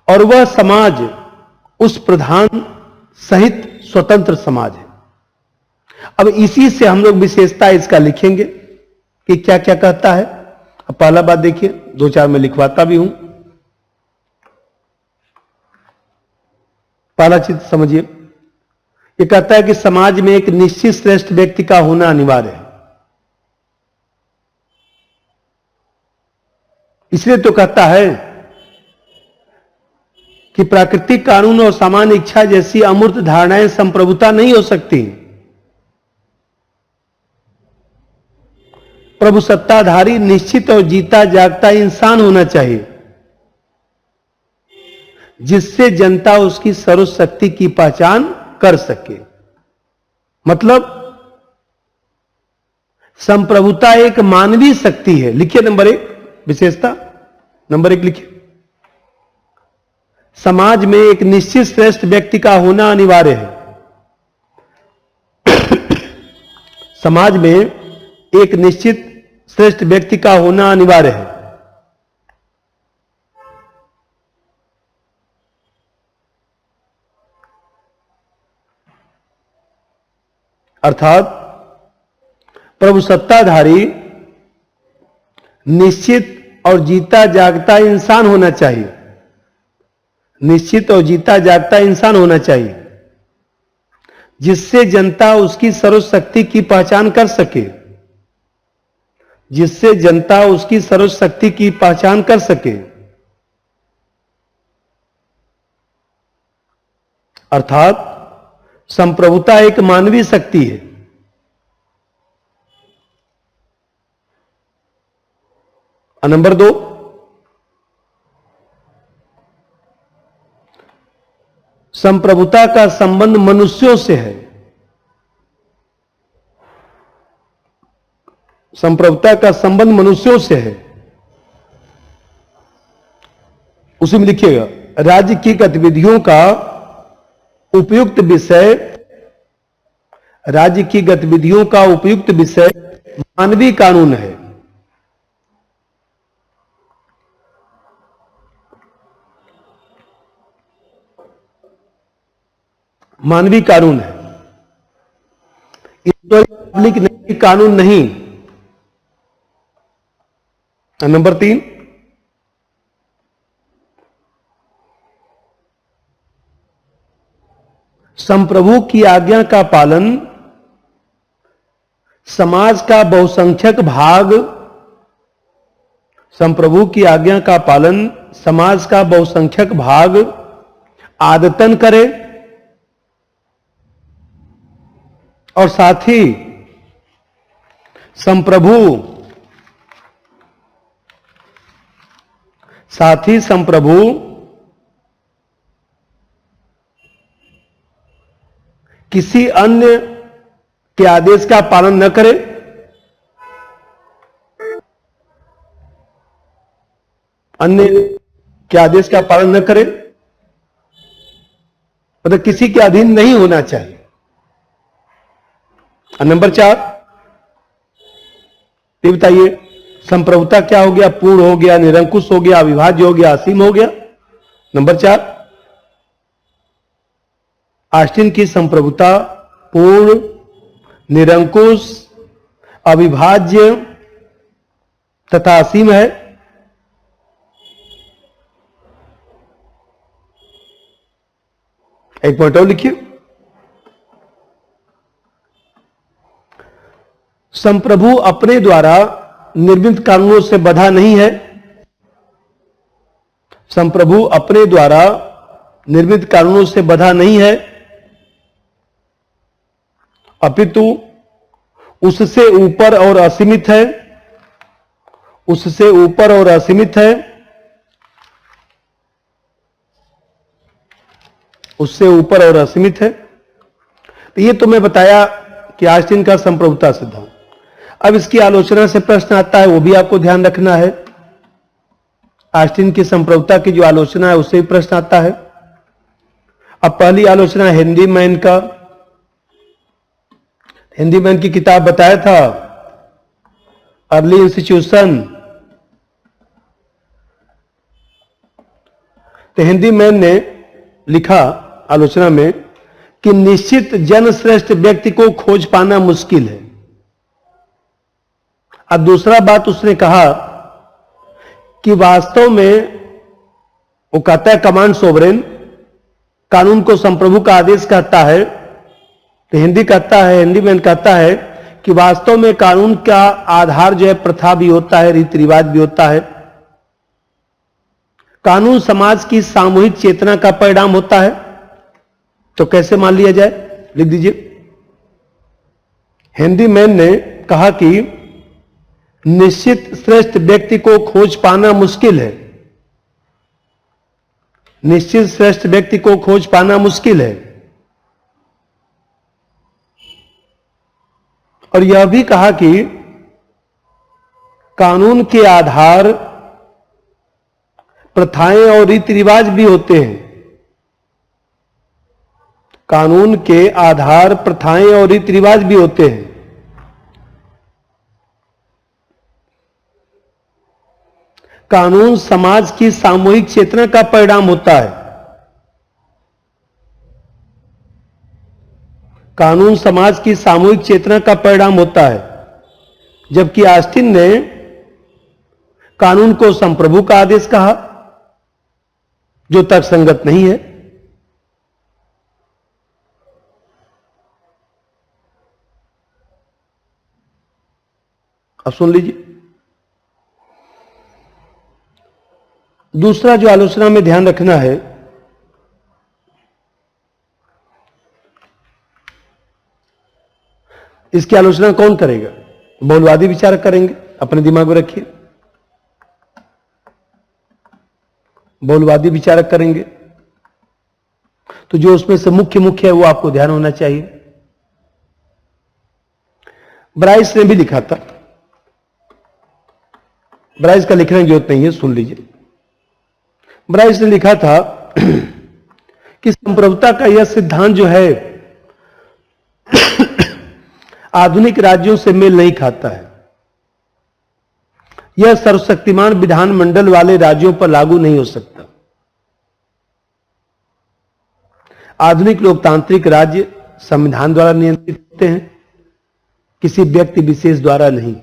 और वह समाज उस प्रधान सहित स्वतंत्र समाज है। अब इसी से हम लोग विशेषता इसका लिखेंगे कि क्या क्या कहता है। अब पहला बात देखिए, दो चार मैं लिखवाता भी हूं। पहला चीज समझिए, ये कहता है कि समाज में एक निश्चित श्रेष्ठ व्यक्ति का होना अनिवार्य है। इसलिए तो कहता है कि प्राकृतिक कानून और सामान्य इच्छा जैसी अमूर्त धारणाएं संप्रभुता नहीं हो सकती। प्रभु सत्ताधारी निश्चित और जीता जागता इंसान होना चाहिए, जिससे जनता उसकी सर्वशक्ति की पहचान कर सके। मतलब संप्रभुता एक मानवीय शक्ति है। लिखिए नंबर 1 विशेषता, नंबर 1 लिखिए, समाज में एक निश्चित श्रेष्ठ व्यक्ति का होना अनिवार्य है। समाज में एक निश्चित श्रेष्ठ व्यक्ति का होना अनिवार्य है। अर्थात प्रभु सत्ताधारी निश्चित और जीता जागता इंसान होना चाहिए। निश्चित और जीता जागता इंसान होना चाहिए, जिससे जनता उसकी सर्वशक्ति की पहचान कर सके। जिससे जनता उसकी सर्वशक्ति की पहचान कर सके। अर्थात संप्रभुता एक मानवीय शक्ति है। नंबर 2, संप्रभुता का संबंध मनुष्यों से है। संप्रभुता का संबंध मनुष्यों से है। उसी में लिखिएगा, राज्य की गतिविधियों का उपयुक्त विषय राज्य की गतिविधियों का उपयुक्त विषय मानवीय कानून है। मानवीय कानून है, पब्लिक नैतिक कानून नहीं। नंबर 3, संप्रभु की आज्ञा का पालन समाज का बहुसंख्यक भाग, संप्रभु की आज्ञा का पालन समाज का बहुसंख्यक भाग आदतन करे और साथ ही संप्रभु किसी अन्य के आदेश का पालन न करे, अन्य के आदेश का पालन न करे, मतलब किसी के अधीन नहीं होना चाहिए। और नंबर 4, ये बताइए संप्रभुता क्या हो गया? पूर्ण हो गया, निरंकुश हो गया, अविभाज्य हो गया, असीम हो गया। नंबर 4, ऑस्टिन की संप्रभुता पूर्ण, निरंकुश, अविभाज्य तथा असीम है। एक पॉइंट और लिखिए, संप्रभु अपने द्वारा निर्मित कानूनों से बंधा नहीं है। संप्रभु अपने द्वारा निर्मित कानूनों से बंधा नहीं है, अपितु उससे ऊपर और असीमित है, उससे ऊपर और असीमित है, उससे ऊपर और असीमित है। तो ये तो मैं बताया कि ऑस्टिन का संप्रभुता सिद्धांत। अब इसकी आलोचना से प्रश्न आता है, वो भी आपको ध्यान रखना है। ऑस्टिन की संप्रभुता की जो आलोचना है उससे भी प्रश्न आता है। अब पहली आलोचना हेनरी मैन का, हेनरी मैन की किताब बताया था अर्ली इंस्टीट्यूशन। तो हेनरी मैन ने लिखा आलोचना में कि निश्चित जनश्रेष्ठ व्यक्ति को खोज पाना मुश्किल है। अब दूसरा बात उसने कहा कि वास्तव में वो कहता है कमांड सोवरेन, कानून को संप्रभु का आदेश कहता है। तो हेनरी मैन कहता है कि वास्तव में कानून का आधार जो है प्रथा भी होता है, रीति रिवाज भी होता है। कानून समाज की सामूहिक चेतना का परिणाम होता है। तो कैसे मान लिया जाए? लिख दीजिए। हेनरी मैन ने कहा कि निश्चित श्रेष्ठ व्यक्ति को खोज पाना मुश्किल है। निश्चित श्रेष्ठ व्यक्ति को खोज पाना मुश्किल है। और यह भी कहा कि कानून के आधार प्रथाएं और रीति रिवाज भी होते हैं। कानून के आधार प्रथाएं और रीति रिवाज भी होते हैं। कानून समाज की सामूहिक चेतना का परिणाम होता है। कानून समाज की सामूहिक चेतना का परिणाम होता है, जबकि ऑस्टिन ने कानून को संप्रभु का आदेश कहा, जो तर्कसंगत नहीं है। अब सुन लीजिए, दूसरा जो आलोचना में ध्यान रखना है, इसकी आलोचना कौन करेगा? बहुलवादी विचारक करेंगे। अपने दिमाग में रखिए, बहुलवादी विचारक करेंगे। तो जो उसमें से मुख्य है वो आपको ध्यान होना चाहिए। ब्राइस ने भी लिखा था, ब्राइस का लिखने की जरूरत नहीं है, सुन लीजिए। ब्राइस ने लिखा था कि संप्रभुता का यह सिद्धांत जो है आधुनिक राज्यों से मेल नहीं खाता है। यह सर्वशक्तिमान विधानमंडल वाले राज्यों पर लागू नहीं हो सकता। आधुनिक लोकतांत्रिक राज्य संविधान द्वारा नियंत्रित होते हैं, किसी व्यक्ति विशेष द्वारा नहीं।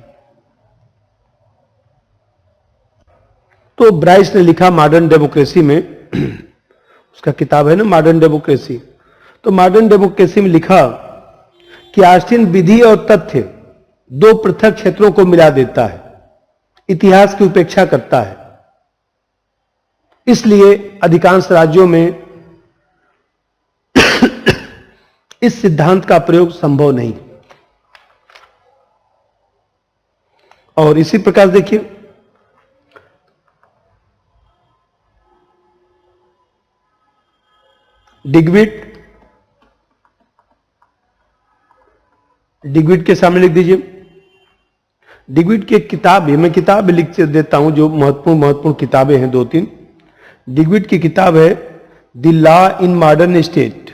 तो ब्राइस ने लिखा मॉडर्न डेमोक्रेसी में, उसका किताब है ना मॉडर्न डेमोक्रेसी, तो मॉडर्न डेमोक्रेसी में लिखा कि ऑस्टिन विधि और तथ्य दो पृथक क्षेत्रों को मिला देता है, इतिहास की उपेक्षा करता है। इसलिए अधिकांश राज्यों में इस सिद्धांत का प्रयोग संभव नहीं। और इसी प्रकार देखिए, डिग्विड के सामने लिख दीजिए। डिग्विड की एक किताब है, मैं किताब लिख देता हूं जो महत्वपूर्ण किताबें हैं, 2-3। डिग्विड की किताब है the law in modern state.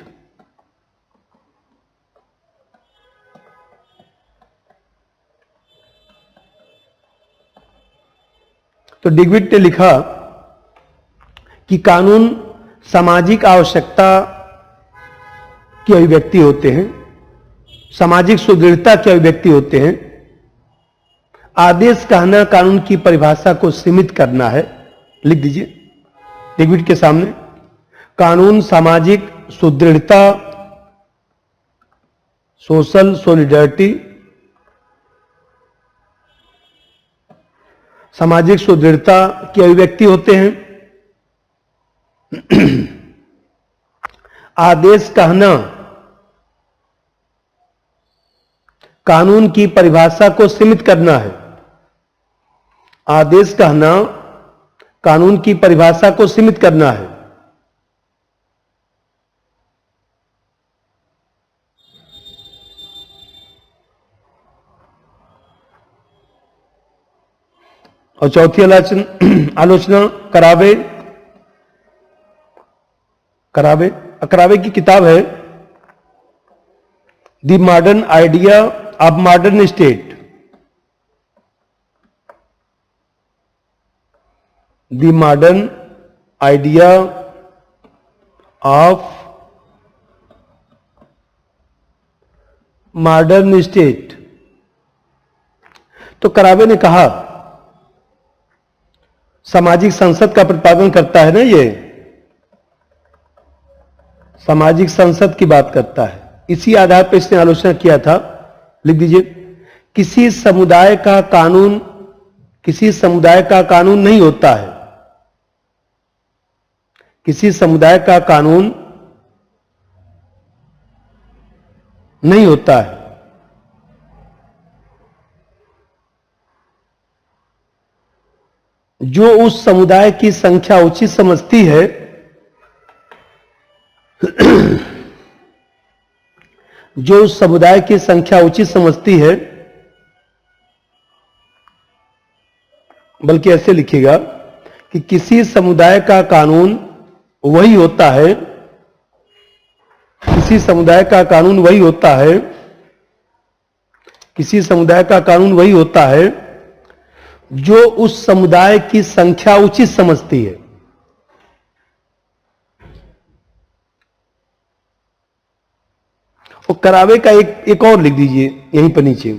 तो डिग्विड ने लिखा कि कानून सामाजिक आवश्यकता की अभिव्यक्ति होते हैं, सामाजिक सुदृढ़ता की अभिव्यक्ति होते हैं। आदेश कहना कानून की परिभाषा को सीमित करना है। लिख दीजिए डिग्विड के सामने, कानून सामाजिक सुदृढ़ता, सोशल सॉलिडरिटी, सामाजिक सुदृढ़ता की अभिव्यक्ति होते हैं। आदेश कहना कानून की परिभाषा को सीमित करना है। आदेश कहना कानून की परिभाषा को सीमित करना है। और चौथी आलोचना करावे की किताब है the modern idea of modern state. The modern idea of modern state. तो करावे ने कहा, सामाजिक संसद का प्रतिपादन करता है ना, ये सामाजिक संसद की बात करता है। इसी आधार पर इसने आलोचना किया था। लिख दीजिए, किसी समुदाय का कानून नहीं होता है। किसी समुदाय का कानून नहीं होता है। जो उस समुदाय की संख्या उचित समझती है, जो उस समुदाय की संख्या उचित समझती है, बल्कि ऐसे लिखिएगा कि किसी समुदाय का कानून वही होता है, किसी समुदाय का कानून वही होता है, किसी समुदाय का कानून वही होता है जो उस समुदाय की संख्या उचित समझती है। और करावे का एक और लिख दीजिए यहीं पर नीचे,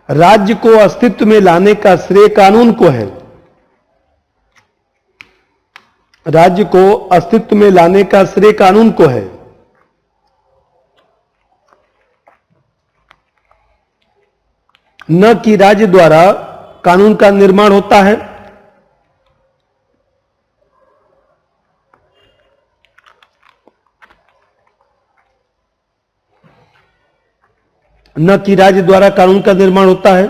राज्य को अस्तित्व में लाने का श्रेय कानून को है। राज्य को अस्तित्व में लाने का श्रेय कानून को है। न कि राज्य द्वारा कानून का निर्माण होता है। न कि राज्य द्वारा कानून का निर्माण होता है।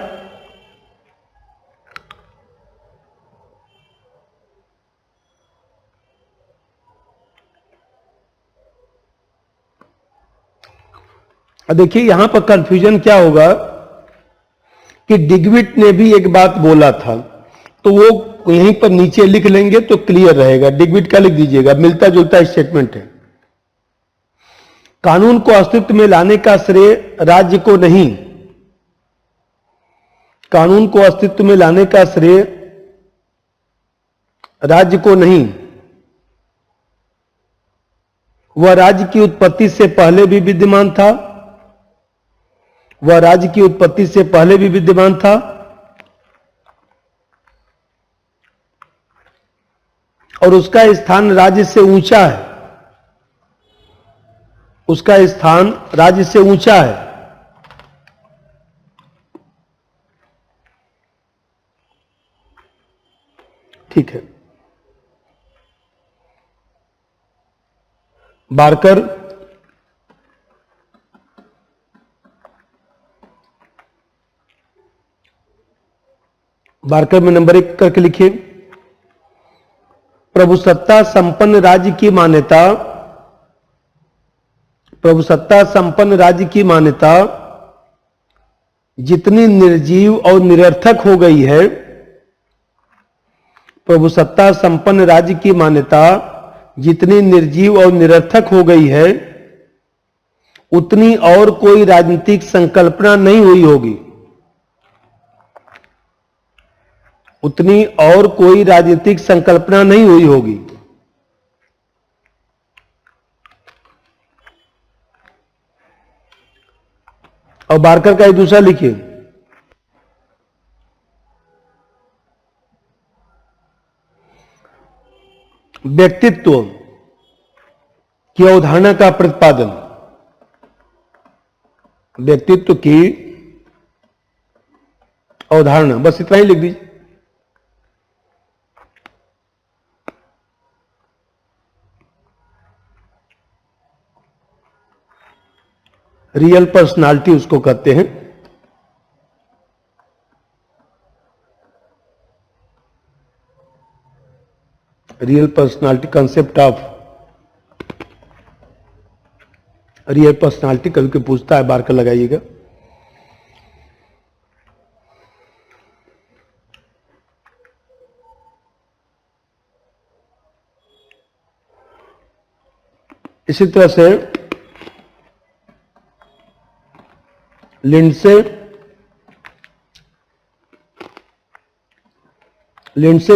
अब देखिए यहां पर कंफ्यूजन क्या होगा कि डिग्विड ने भी एक बात बोला था, तो वो यहीं पर नीचे लिख लेंगे तो क्लियर रहेगा। डिग्विड का लिख दीजिएगा, मिलता जुलता स्टेटमेंट है। कानून को अस्तित्व में लाने का श्रेय राज्य को नहीं, कानून को अस्तित्व में लाने का श्रेय राज्य को नहीं, वह राज्य की उत्पत्ति से पहले भी विद्यमान था, वह राज्य की उत्पत्ति से पहले भी विद्यमान था और उसका स्थान राज्य से ऊंचा है, उसका स्थान राज्य से ऊंचा है। ठीक है। बारकर में नंबर 1 करके लिखिए। प्रभुसत्ता संपन्न राज्य की मान्यता, प्रभुसत्ता संपन्न राज्य की मान्यता जितनी निर्जीव और निरर्थक हो गई है, प्रभुसत्ता संपन्न राज्य की मान्यता जितनी निर्जीव और निरर्थक हो गई है, उतनी और कोई राजनीतिक संकल्पना नहीं हुई होगी, उतनी और कोई राजनीतिक संकल्पना नहीं हुई होगी। और बारकर का एक दूसरा लिखिए। व्यक्तित्व की अवधारणा का प्रतिपादन, व्यक्तित्व की अवधारणा, बस इतना ही लिख दीजिए। रियल पर्सनालिटी उसको कहते हैं। Real personality, concept of real personality कभी कोई पूछता है, बारकर लगाइएगा। इसी तरह से लिंडसे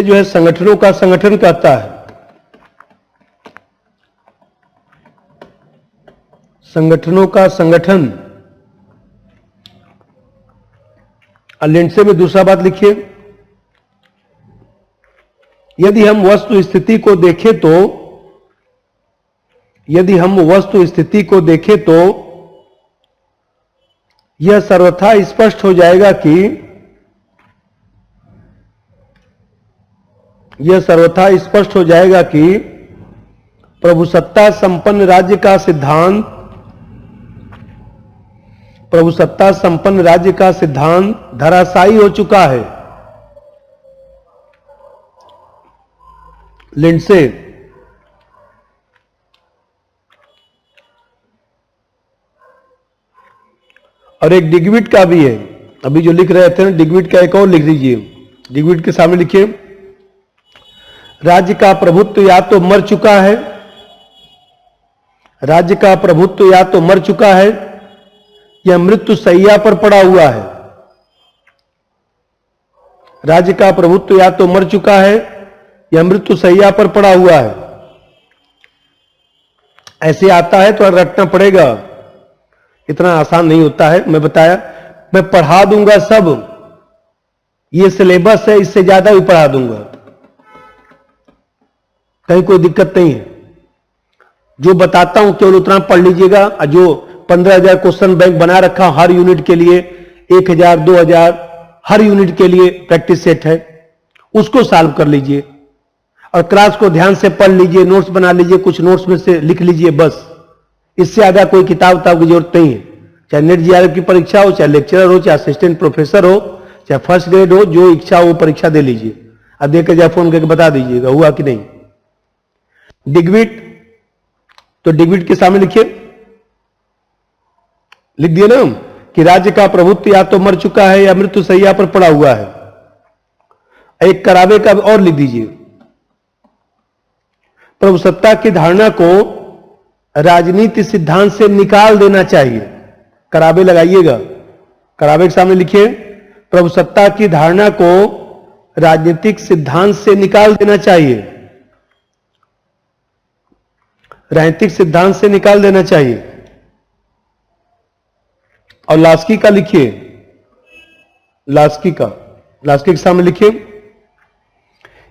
जो है संगठनों का संगठन कहता है, संगठनों का संगठन। लिंडसे में दूसरा बात लिखिए। यदि हम वस्तु स्थिति को देखें तो, यदि हम वस्तु स्थिति को देखें तो यह सर्वथा स्पष्ट हो जाएगा कि, यह सर्वथा स्पष्ट हो जाएगा कि प्रभुसत्ता संपन्न राज्य का सिद्धांत, प्रभुसत्ता संपन्न राज्य का सिद्धांत धराशायी हो चुका है। लिंडसे और एक डिग्विड का भी है, अभी जो लिख रहे थे ना, डिग्विड का एक और लिख दीजिए। डिग्विड के सामने लिखिए। राज्य का प्रभुत्व या तो मर चुका है, राज्य का प्रभुत्व या तो मर चुका है या मृत्यु शैया पर पड़ा हुआ है। राज्य का प्रभुत्व या तो मर चुका है या मृत्यु शैया पर पड़ा हुआ है। ऐसे आता है तो रटना पड़ेगा, इतना आसान नहीं होता है। मैं बताया, मैं पढ़ा दूंगा सब, ये सिलेबस है, इससे ज्यादा भी पढ़ा दूंगा, कहीं कोई दिक्कत नहीं है। जो बताता हूं केवल उतना पढ़ लीजिएगा। जो 15,000 क्वेश्चन बैंक बना रखा हर यूनिट के लिए, 1,000 2,000 हर यूनिट के लिए प्रैक्टिस सेट है, उसको सॉल्व कर लीजिए और क्लास को ध्यान से पढ़ लीजिए, नोट्स बना लीजिए, कुछ नोट्स में से लिख लीजिए, बस। इससे ज्यादा कोई किताब की जरूरत नहीं है। चाहे नेट जीआरएफ की परीक्षा हो, चाहे लेक्चरर हो, चाहे असिस्टेंट प्रोफेसर हो, चाहे फर्स्ट ग्रेड हो, जो इच्छा हो वो परीक्षा दे लीजिए। अब देकर जाए फोन करके बता दीजिएगा हुआ कि नहीं। डिग्विड, तो डिग्विड के सामने लिखिए, लिख दिए ना कि राज्य का प्रभुत्व या तो मर चुका है या मृत्यु शैया पर पड़ा हुआ है। एक करावे का और लिख दीजिए। प्रभुसत्ता की धारणा को राजनीति सिद्धांत से निकाल देना चाहिए। कराबे लगाइएगा, कराबे के सामने लिखिए, प्रभुसत्ता की धारणा को राजनीतिक सिद्धांत से निकाल देना चाहिए, राजनीतिक सिद्धांत से निकाल देना चाहिए। और लास्की का लिखिए, लास्की के सामने लिखिए,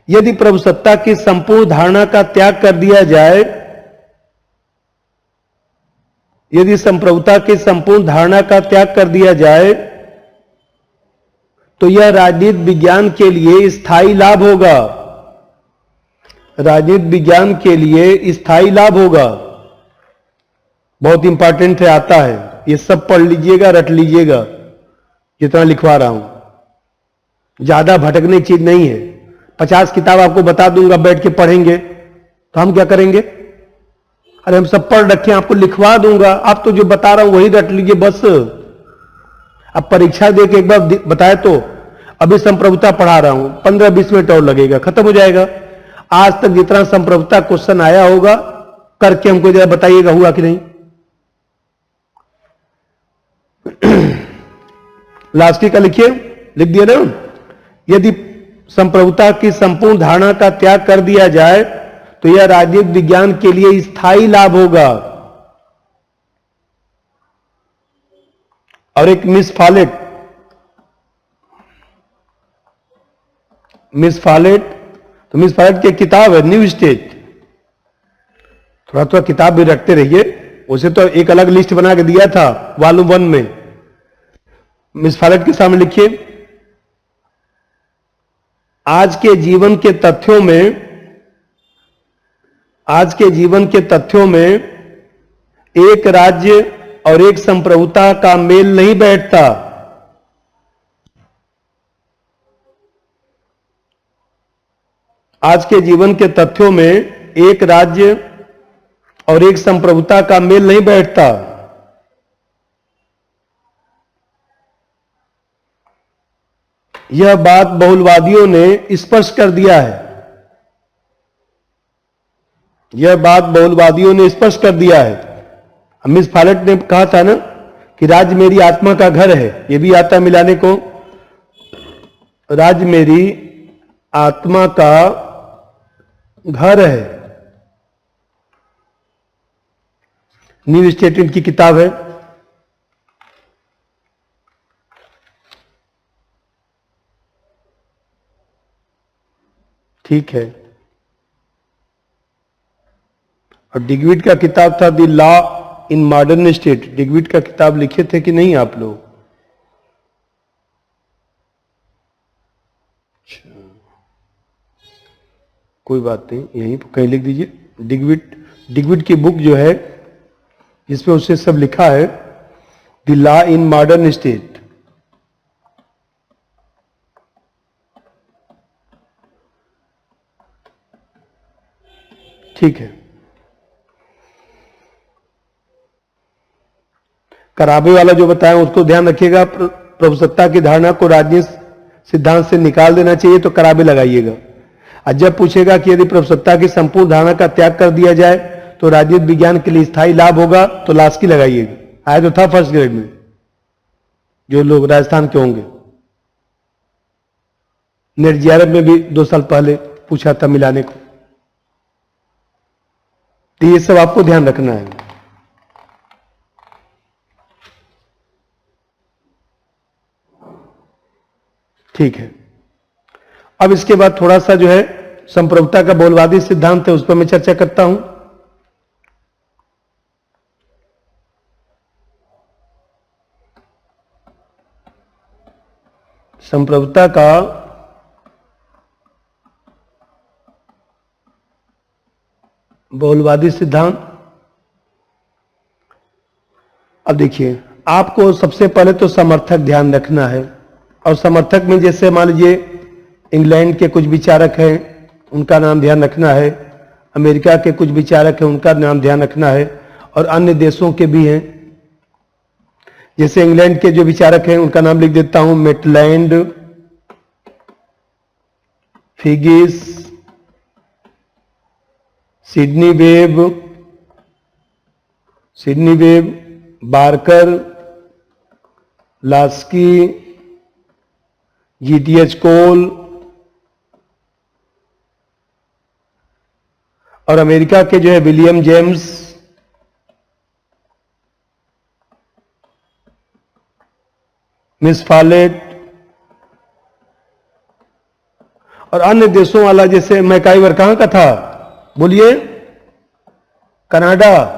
यदि प्रभुसत्ता की संपूर्ण धारणा का त्याग कर दिया जाए, यदि संप्रभुता की संपूर्ण धारणा का त्याग कर दिया जाए तो यह राजनीति विज्ञान के लिए स्थायी लाभ होगा, राजनीति विज्ञान के लिए स्थायी लाभ होगा। बहुत इंपॉर्टेंट है, आता है, ये सब पढ़ लीजिएगा, रट लीजिएगा जितना लिखवा रहा हूं, ज्यादा भटकने की चीज नहीं है। 50 किताब आपको बता दूंगा, बैठ के पढ़ेंगे तो हम क्या करेंगे? अरे हम सब पढ़ रखे, आपको लिखवा दूंगा, आप तो जो बता रहा हूं वही रट लीजिए बस। अब परीक्षा दे के एक बार बताए तो, अभी संप्रभुता पढ़ा रहा हूं, 15-20 मिनट और लगेगा, खत्म हो जाएगा। आज तक जितना संप्रभुता क्वेश्चन आया होगा करके हमको जरा बताइएगा हुआ कि नहीं। लास्ट का लिखिए, लिख दिया ना, यदि संप्रभुता की संपूर्ण धारणा का त्याग कर दिया जाए तो यह राजनीतिक विज्ञान के लिए स्थायी लाभ होगा। और एक मिस फॉलेट तो मिस फॉलेट की किताब है न्यू स्टेट, थोड़ा थोड़ा किताब भी रखते रहिए, उसे तो एक अलग लिस्ट बना के दिया था वॉल्यूम 1 में। मिस फॉलेट के सामने लिखिए, आज के जीवन के तथ्यों में एक राज्य और एक संप्रभुता का मेल नहीं बैठता। आज के जीवन के तथ्यों में एक राज्य और एक संप्रभुता का मेल नहीं बैठता। यह बात बहुलवादियों ने स्पष्ट कर दिया है, यह बात बहुलवादियों ने स्पष्ट कर दिया है। मिस फॉलेट ने कहा था ना कि राज्य मेरी आत्मा का घर है, यह भी आता है मिलाने को, राज्य मेरी आत्मा का घर है। न्यू स्टेट की किताब है। ठीक है। और डिग्विड का किताब था the law in modern state, Duguit का किताब लिखे थे कि नहीं आप लोग? कोई बात नहीं, यहीं पर कहीं लिख दीजिए। डिग्विड की बुक जो है जिसपे उसे सब लिखा है, the law in modern state. ठीक है। कराबे वाला जो बताया उसको ध्यान रखिएगा, प्रभुसत्ता की धारणा को राजनीतिक सिद्धांत से निकाल देना चाहिए तो कराबे लगाइएगा। और जब पूछेगा कि यदि प्रभुसत्ता की संपूर्ण धारणा का त्याग कर दिया जाए तो राजनीति विज्ञान के लिए स्थायी लाभ होगा तो लास्की लगाइएगा। आया तो था फर्स्ट ग्रेड में, जो लोग राजस्थान के होंगे। नेट जीआरएफ में भी 2 साल पहले पूछा था मिलाने को। तो ये सब आपको ध्यान रखना है। ठीक है। अब इसके बाद थोड़ा सा जो है संप्रभुता का बहुलवादी सिद्धांत है, उस पर मैं चर्चा करता हूं। संप्रभुता का बहुलवादी सिद्धांत। अब देखिए, आपको सबसे पहले तो समर्थक ध्यान रखना है, और समर्थक में जैसे मान लीजिए इंग्लैंड के कुछ विचारक हैं, उनका नाम ध्यान रखना है, अमेरिका के कुछ विचारक हैं, उनका नाम ध्यान रखना है, और अन्य देशों के भी हैं। जैसे इंग्लैंड के जो विचारक हैं उनका नाम लिख देता हूं, Maitland, Figgis, Sidney Webb, Sidney Webb, Barker, Laski, GDH Cole और अमेरिका के जो है विलियम जेम्स, मिस फॉलेट और अन्य देशों वाला जैसे मैकाइवर कहां का था बोलिए? कनाडा,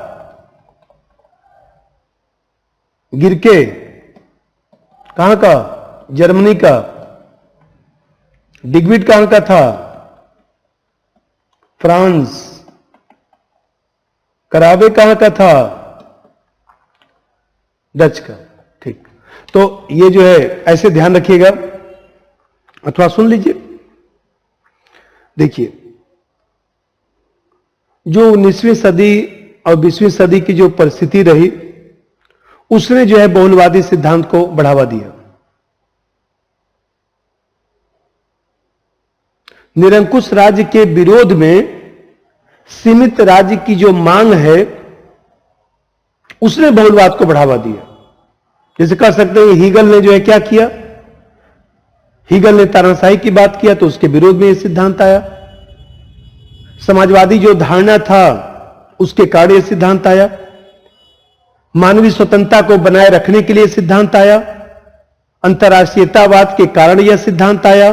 गिरके कहां का? जर्मनी का। डिग्विड कहां का था? फ्रांस। करावे कहां का था? डच का। ठीक, तो ये जो है ऐसे ध्यान रखिएगा अथवा सुन लीजिए। देखिए, जो 19वीं सदी और 20वीं सदी की जो परिस्थिति रही, उसने जो है बहुलवादी सिद्धांत को बढ़ावा दिया। निरंकुश राज्य के विरोध में सीमित राज्य की जो मांग है, उसने बहुलवाद को बढ़ावा दिया। जैसे कह सकते हैं हीगल ने जो है क्या किया? हीगल ने तानाशाही की बात किया तो उसके विरोध में यह सिद्धांत आया। समाजवादी जो धारणा था उसके कारण यह सिद्धांत आया। मानवीय स्वतंत्रता को बनाए रखने के लिए सिद्धांत आया। अंतर्राष्ट्रीयतावाद के कारण यह सिद्धांत आया।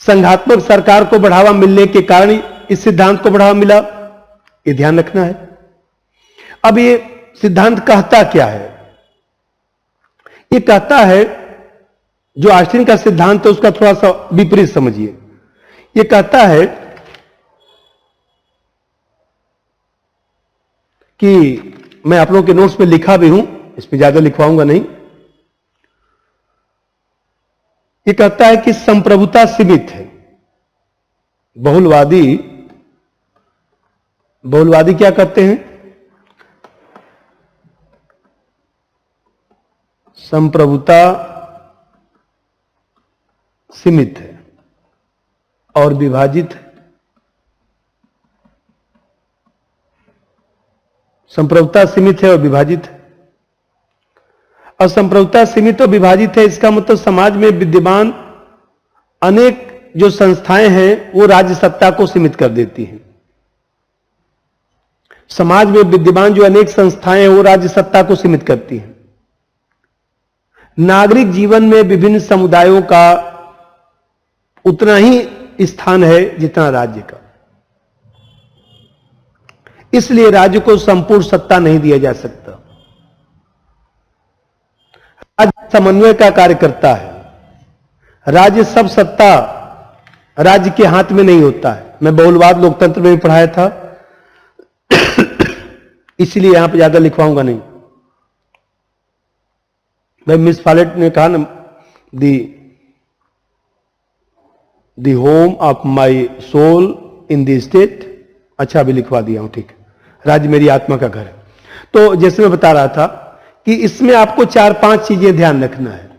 संघात्मक सरकार को बढ़ावा मिलने के कारण इस सिद्धांत को बढ़ावा मिला। यह ध्यान रखना है। अब ये सिद्धांत कहता क्या है? ये कहता है, जो ऑस्टिन का सिद्धांत है उसका थोड़ा सा विपरीत समझिए। ये कहता है कि मैं आप लोगों के नोट्स में लिखा भी हूं, इस पे ज्यादा लिखवाऊंगा नहीं। ये कहता है कि संप्रभुता सीमित है। बहुलवादी क्या कहते हैं? संप्रभुता सीमित है और विभाजित है। संप्रभुता सीमित है और विभाजित है। और संप्रभुता सीमित और विभाजित है, इसका मतलब समाज में विद्यमान अनेक जो संस्थाएं हैं वो राज्य सत्ता को सीमित कर देती हैं। समाज में विद्यमान जो अनेक संस्थाएं हैं वो राज्य सत्ता को सीमित करती हैं। नागरिक जीवन में विभिन्न समुदायों का उतना ही स्थान है जितना राज्य का। इसलिए राज्य को संपूर्ण सत्ता नहीं दिया जा सकता। राज्य समन्वय का कार्य करता है। राज्य सब सत्ता राज्य के हाथ में नहीं होता है। मैं बहुलवाद लोकतंत्र में भी पढ़ाया था, इसलिए यहां पर ज्यादा लिखवाऊंगा नहीं। भाई मिस फॉलेट ने कहा ना, the home of my soul in the state. अच्छा, अभी लिखवा दिया हूं, ठीक। राज्य मेरी आत्मा का घर है। तो जैसे मैं बता रहा था कि इसमें आपको 4-5 चीजें ध्यान रखना है।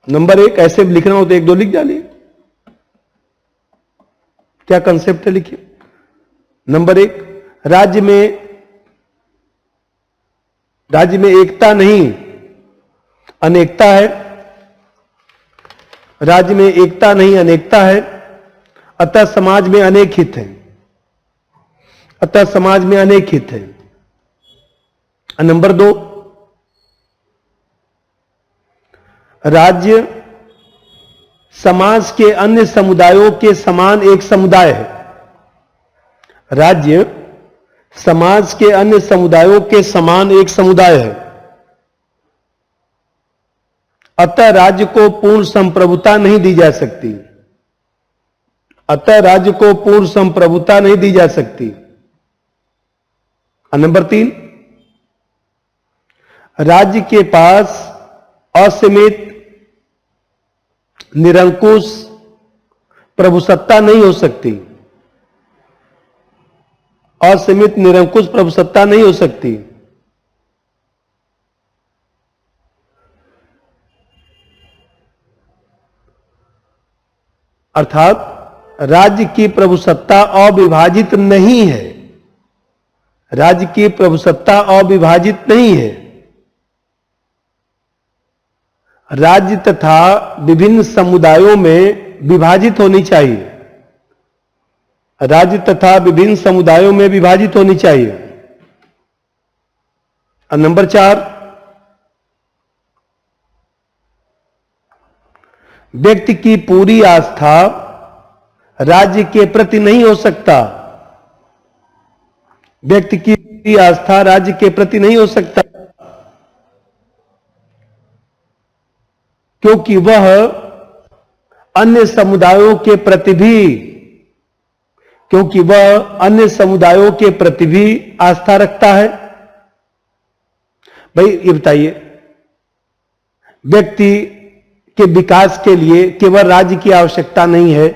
नंबर 1, ऐसे भी लिखना हो तो 1-2 लिख डालिए। क्या कंसेप्ट है, लिखिए। नंबर 1, राज्य में एकता नहीं अनेकता है। राज्य में एकता नहीं अनेकता है, अतः समाज में अनेक हित हैं। नंबर 2, राज्य समाज के अन्य समुदायों के समान एक समुदाय है। राज्य समाज के अन्य समुदायों के समान एक समुदाय है, अतः राज्य को पूर्ण संप्रभुता नहीं दी जा सकती। और नंबर 3, राज्य के पास असीमित निरंकुश प्रभुसत्ता नहीं हो सकती। असीमित निरंकुश प्रभुसत्ता नहीं हो सकती। अर्थात राज्य की प्रभुसत्ता अविभाजित नहीं है। राज्य की प्रभुसत्ता अविभाजित नहीं है। राज्य तथा विभिन्न समुदायों में विभाजित होनी चाहिए। राज्य तथा विभिन्न समुदायों में विभाजित होनी चाहिए। और नंबर 4, व्यक्ति की पूरी आस्था राज्य के प्रति नहीं हो सकता। व्यक्ति की पूरी आस्था राज्य के प्रति नहीं हो सकता, क्योंकि वह अन्य समुदायों के प्रति भी आस्था रखता है। भाई ये बताइए, व्यक्ति के विकास के लिए केवल राज्य की आवश्यकता नहीं है,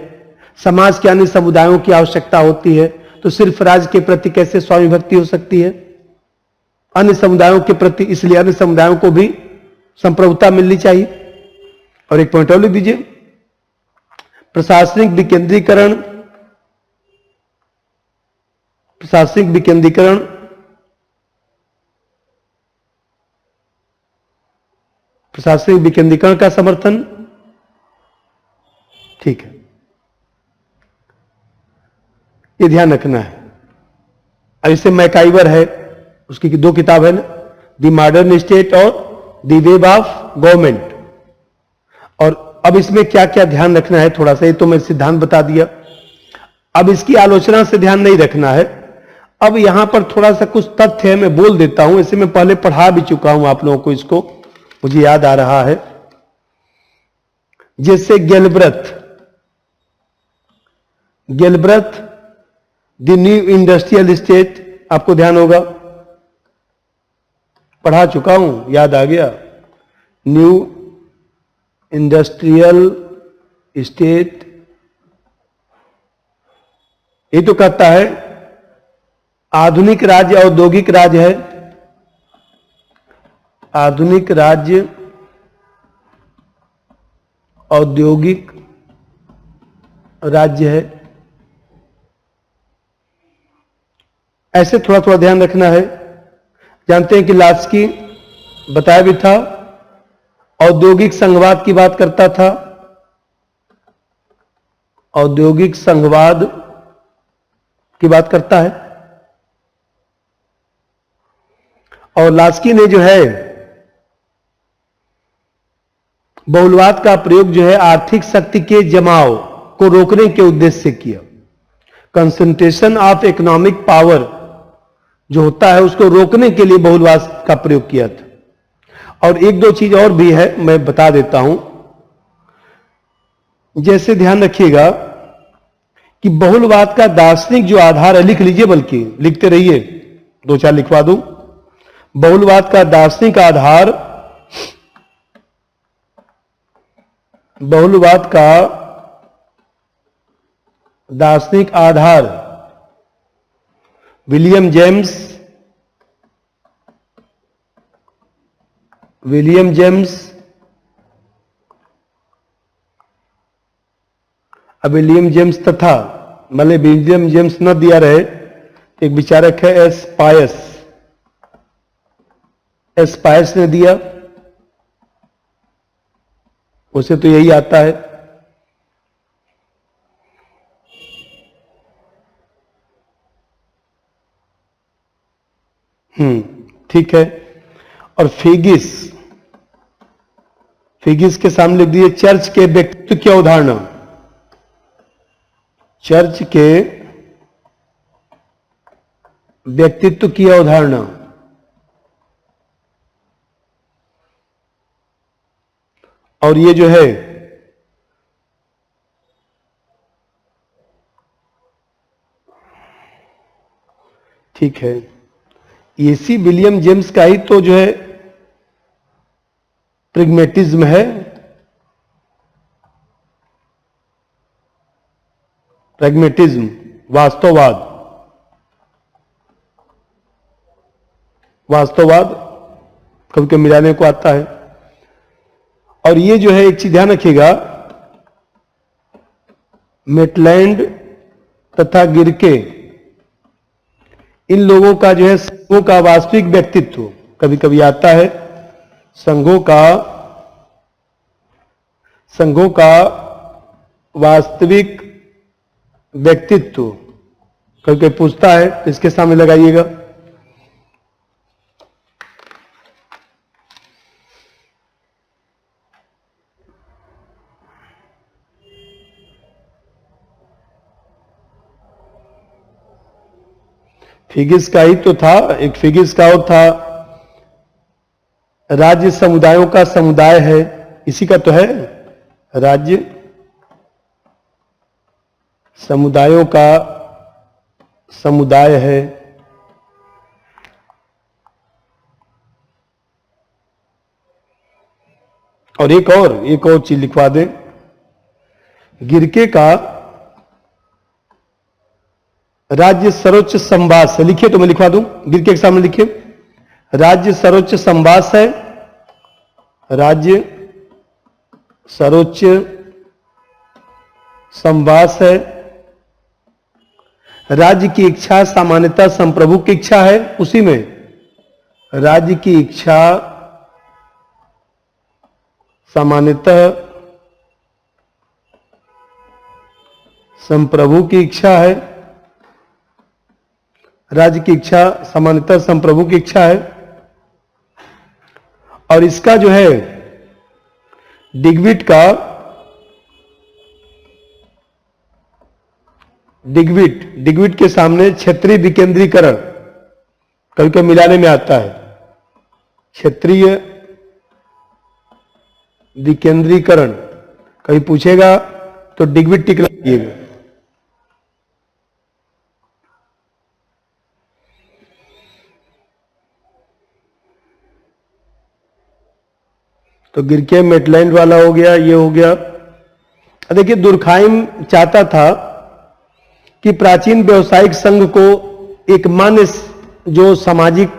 समाज के अन्य समुदायों की आवश्यकता होती है, तो सिर्फ राज्य के प्रति कैसे स्वामी भक्ति हो सकती है? अन्य समुदायों के प्रति, इसलिए अन्य समुदायों को भी संप्रभुता मिलनी चाहिए। और एक पॉइंट और लिख दीजिए, प्रशासनिक विकेंद्रीकरण का समर्थन। ठीक है, ये ध्यान रखना है। ऐसे मैकाइवर है, उसकी 2 किताब है ना, द मॉडर्न स्टेट और द वेब ऑफ गवर्नमेंट। और अब इसमें क्या क्या ध्यान रखना है, थोड़ा सा, ये तो मैं सिद्धांत बता दिया। अब इसकी आलोचना से ध्यान नहीं रखना है। अब यहां पर थोड़ा सा कुछ तथ्य है, मैं बोल देता हूं। इसे मैं पहले पढ़ा भी चुका हूं आप लोगों को, इसको मुझे याद आ रहा है। जैसे गेलब्रथ द न्यू इंडस्ट्रियल स्टेट, आपको ध्यान होगा, पढ़ा चुका हूं, याद आ गया। न्यू इंडस्ट्रियल स्टेट, ये तो कहता है आधुनिक राज्य औद्योगिक राज्य है। आधुनिक राज्य औद्योगिक राज्य है। ऐसे थोड़ा थोड़ा ध्यान रखना है। जानते हैं कि लास्की बताया भी था, औद्योगिक संघवाद की बात करता था। औद्योगिक संघवाद की बात करता है। और लास्की ने जो है बहुलवाद का प्रयोग जो है आर्थिक शक्ति के जमाव को रोकने के उद्देश्य से किया। कंसंट्रेशन ऑफ इकोनॉमिक पावर जो होता है उसको रोकने के लिए बहुलवाद का प्रयोग किया था। और एक दो चीज और भी है, मैं बता देता हूं। जैसे ध्यान रखिएगा कि बहुलवाद का दार्शनिक जो आधार है, लिख लीजिए, बल्कि लिखते रहिए, 2-4 लिखवा दूं। बहुलवाद का दार्शनिक आधार, बहुलवाद का दार्शनिक आधार विलियम जेम्स अब विलियम जेम्स तथा, मतलब विलियम जेम्स न दिया रहे, एक विचारक है एस पायस ने दिया, उसे तो यही आता है। ठीक है। और फिगिस के सामने लिख दिए चर्च के व्यक्तित्व की अवधारणा। चर्च के व्यक्तित्व की अवधारणा। और ये जो है ठीक है, ये सी विलियम जेम्स का ही तो जो है प्रेगमेटिज्म है। प्रेगमेटिज्म, वास्तववाद कभी कभी मिलाने को आता है। और ये जो है एक चीज ध्यान रखिएगा, मेटलैंड तथा गिरके, इन लोगों का जो है संघों का वास्तविक व्यक्तित्व कभी कभी आता है, संघों का वास्तविक व्यक्तित्व कभी कभी पूछता है, तो इसके सामने लगाइएगा। फिगिस का ही तो था, एक फिगिस का और था, राज्य समुदायों का समुदाय है, इसी का तो है, राज्य समुदायों का समुदाय है। और एक और चीज लिखवा दें, गिरके का राज्य सर्वोच्च संवास है। लिखिए तो मैं लिखवा दूं, गिरके के सामने लिखिए, राज्य सर्वोच्च संवास है, राज्य सर्वोच्च संवास है। राज्य की इच्छा सामान्यतः संप्रभु की इच्छा है, उसी में राज्य की इच्छा सामान्यतः संप्रभु की इच्छा है, राज्य की इच्छा सामान्यतः संप्रभु की इच्छा है। और इसका जो है डिग्विट के सामने क्षेत्रीय विकेंद्रीकरण कभी कभी मिलाने में आता है, क्षेत्रीय विकेंद्रीकरण कभी पूछेगा तो डिग्विट टिक लगाइएगा। तो गिरके मेटलैंड वाला हो गया, ये हो गया। देखिए दुर्खाइम चाहता था कि प्राचीन व्यवसायिक संघ को एक मान्य जो सामाजिक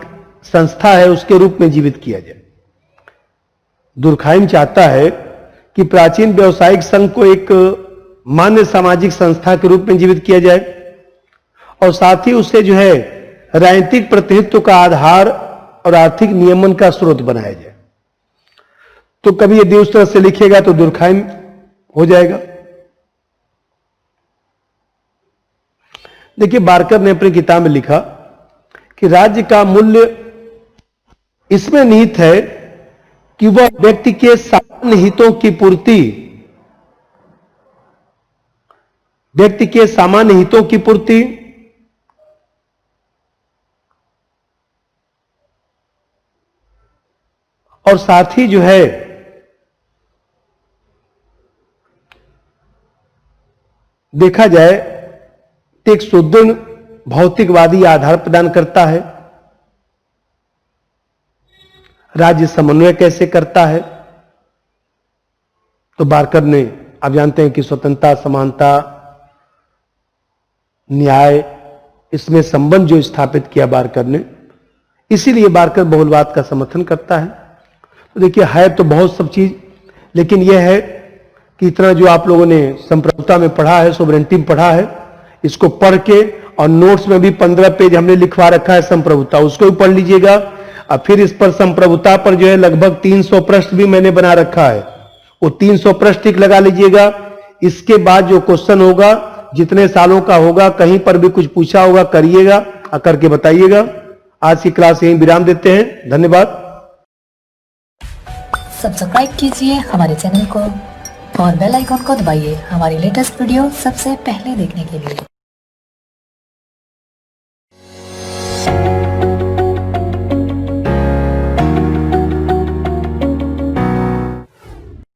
संस्था है उसके रूप में जीवित किया जाए। दुर्खाइम चाहता है कि प्राचीन व्यवसायिक संघ को एक मान्य सामाजिक संस्था के रूप में जीवित किया जाए और साथ ही उसे जो है राजनीतिक प्रतिनिधित्व का आधार और आर्थिक नियमन का स्रोत बनाया जाए। तो कभी यदि उस तरह से लिखेगा तो दुर्खाइम हो जाएगा। देखिए बार्कर ने अपनी किताब में लिखा कि राज्य का मूल्य इसमें निहित है कि वह व्यक्ति के सामान्य हितों की पूर्ति, और साथ ही जो है देखा जाए तो एक सुदृढ़ भौतिकवादी आधार प्रदान करता है। राज्य समन्वय कैसे करता है? तो बार्कर ने, आप जानते हैं कि स्वतंत्रता, समानता, न्याय, इसमें संबंध जो स्थापित किया बार्कर ने, इसीलिए बार्कर बहुलवाद का समर्थन करता है। तो देखिए है तो बहुत सब चीज, लेकिन यह है कि इतना जो आप लोगों ने संप्रभुता में पढ़ा है, सोवरेनिटी में पढ़ा है, इसको पढ़ के, और नोट्स में भी 15 पेज हमने लिखवा रखा है संप्रभुता, उसको भी पढ़ लीजिएगा। और फिर इस पर संप्रभुता पर जो है लगभग 300 प्रश्न भी मैंने बना रखा है, वो 300 प्रश्न टिक लगा लीजिएगा। इसके बाद जो क्वेश्चन होगा, जितने सालों का होगा, कहीं पर भी कुछ पूछा होगा करिएगा और करके बताइएगा। आज की क्लास यहीं विराम देते हैं, धन्यवाद। सब्सक्राइब कीजिए हमारे चैनल को और बेल आइकॉन को दबाइए हमारी लेटेस्ट वीडियो सबसे पहले देखने के लिए।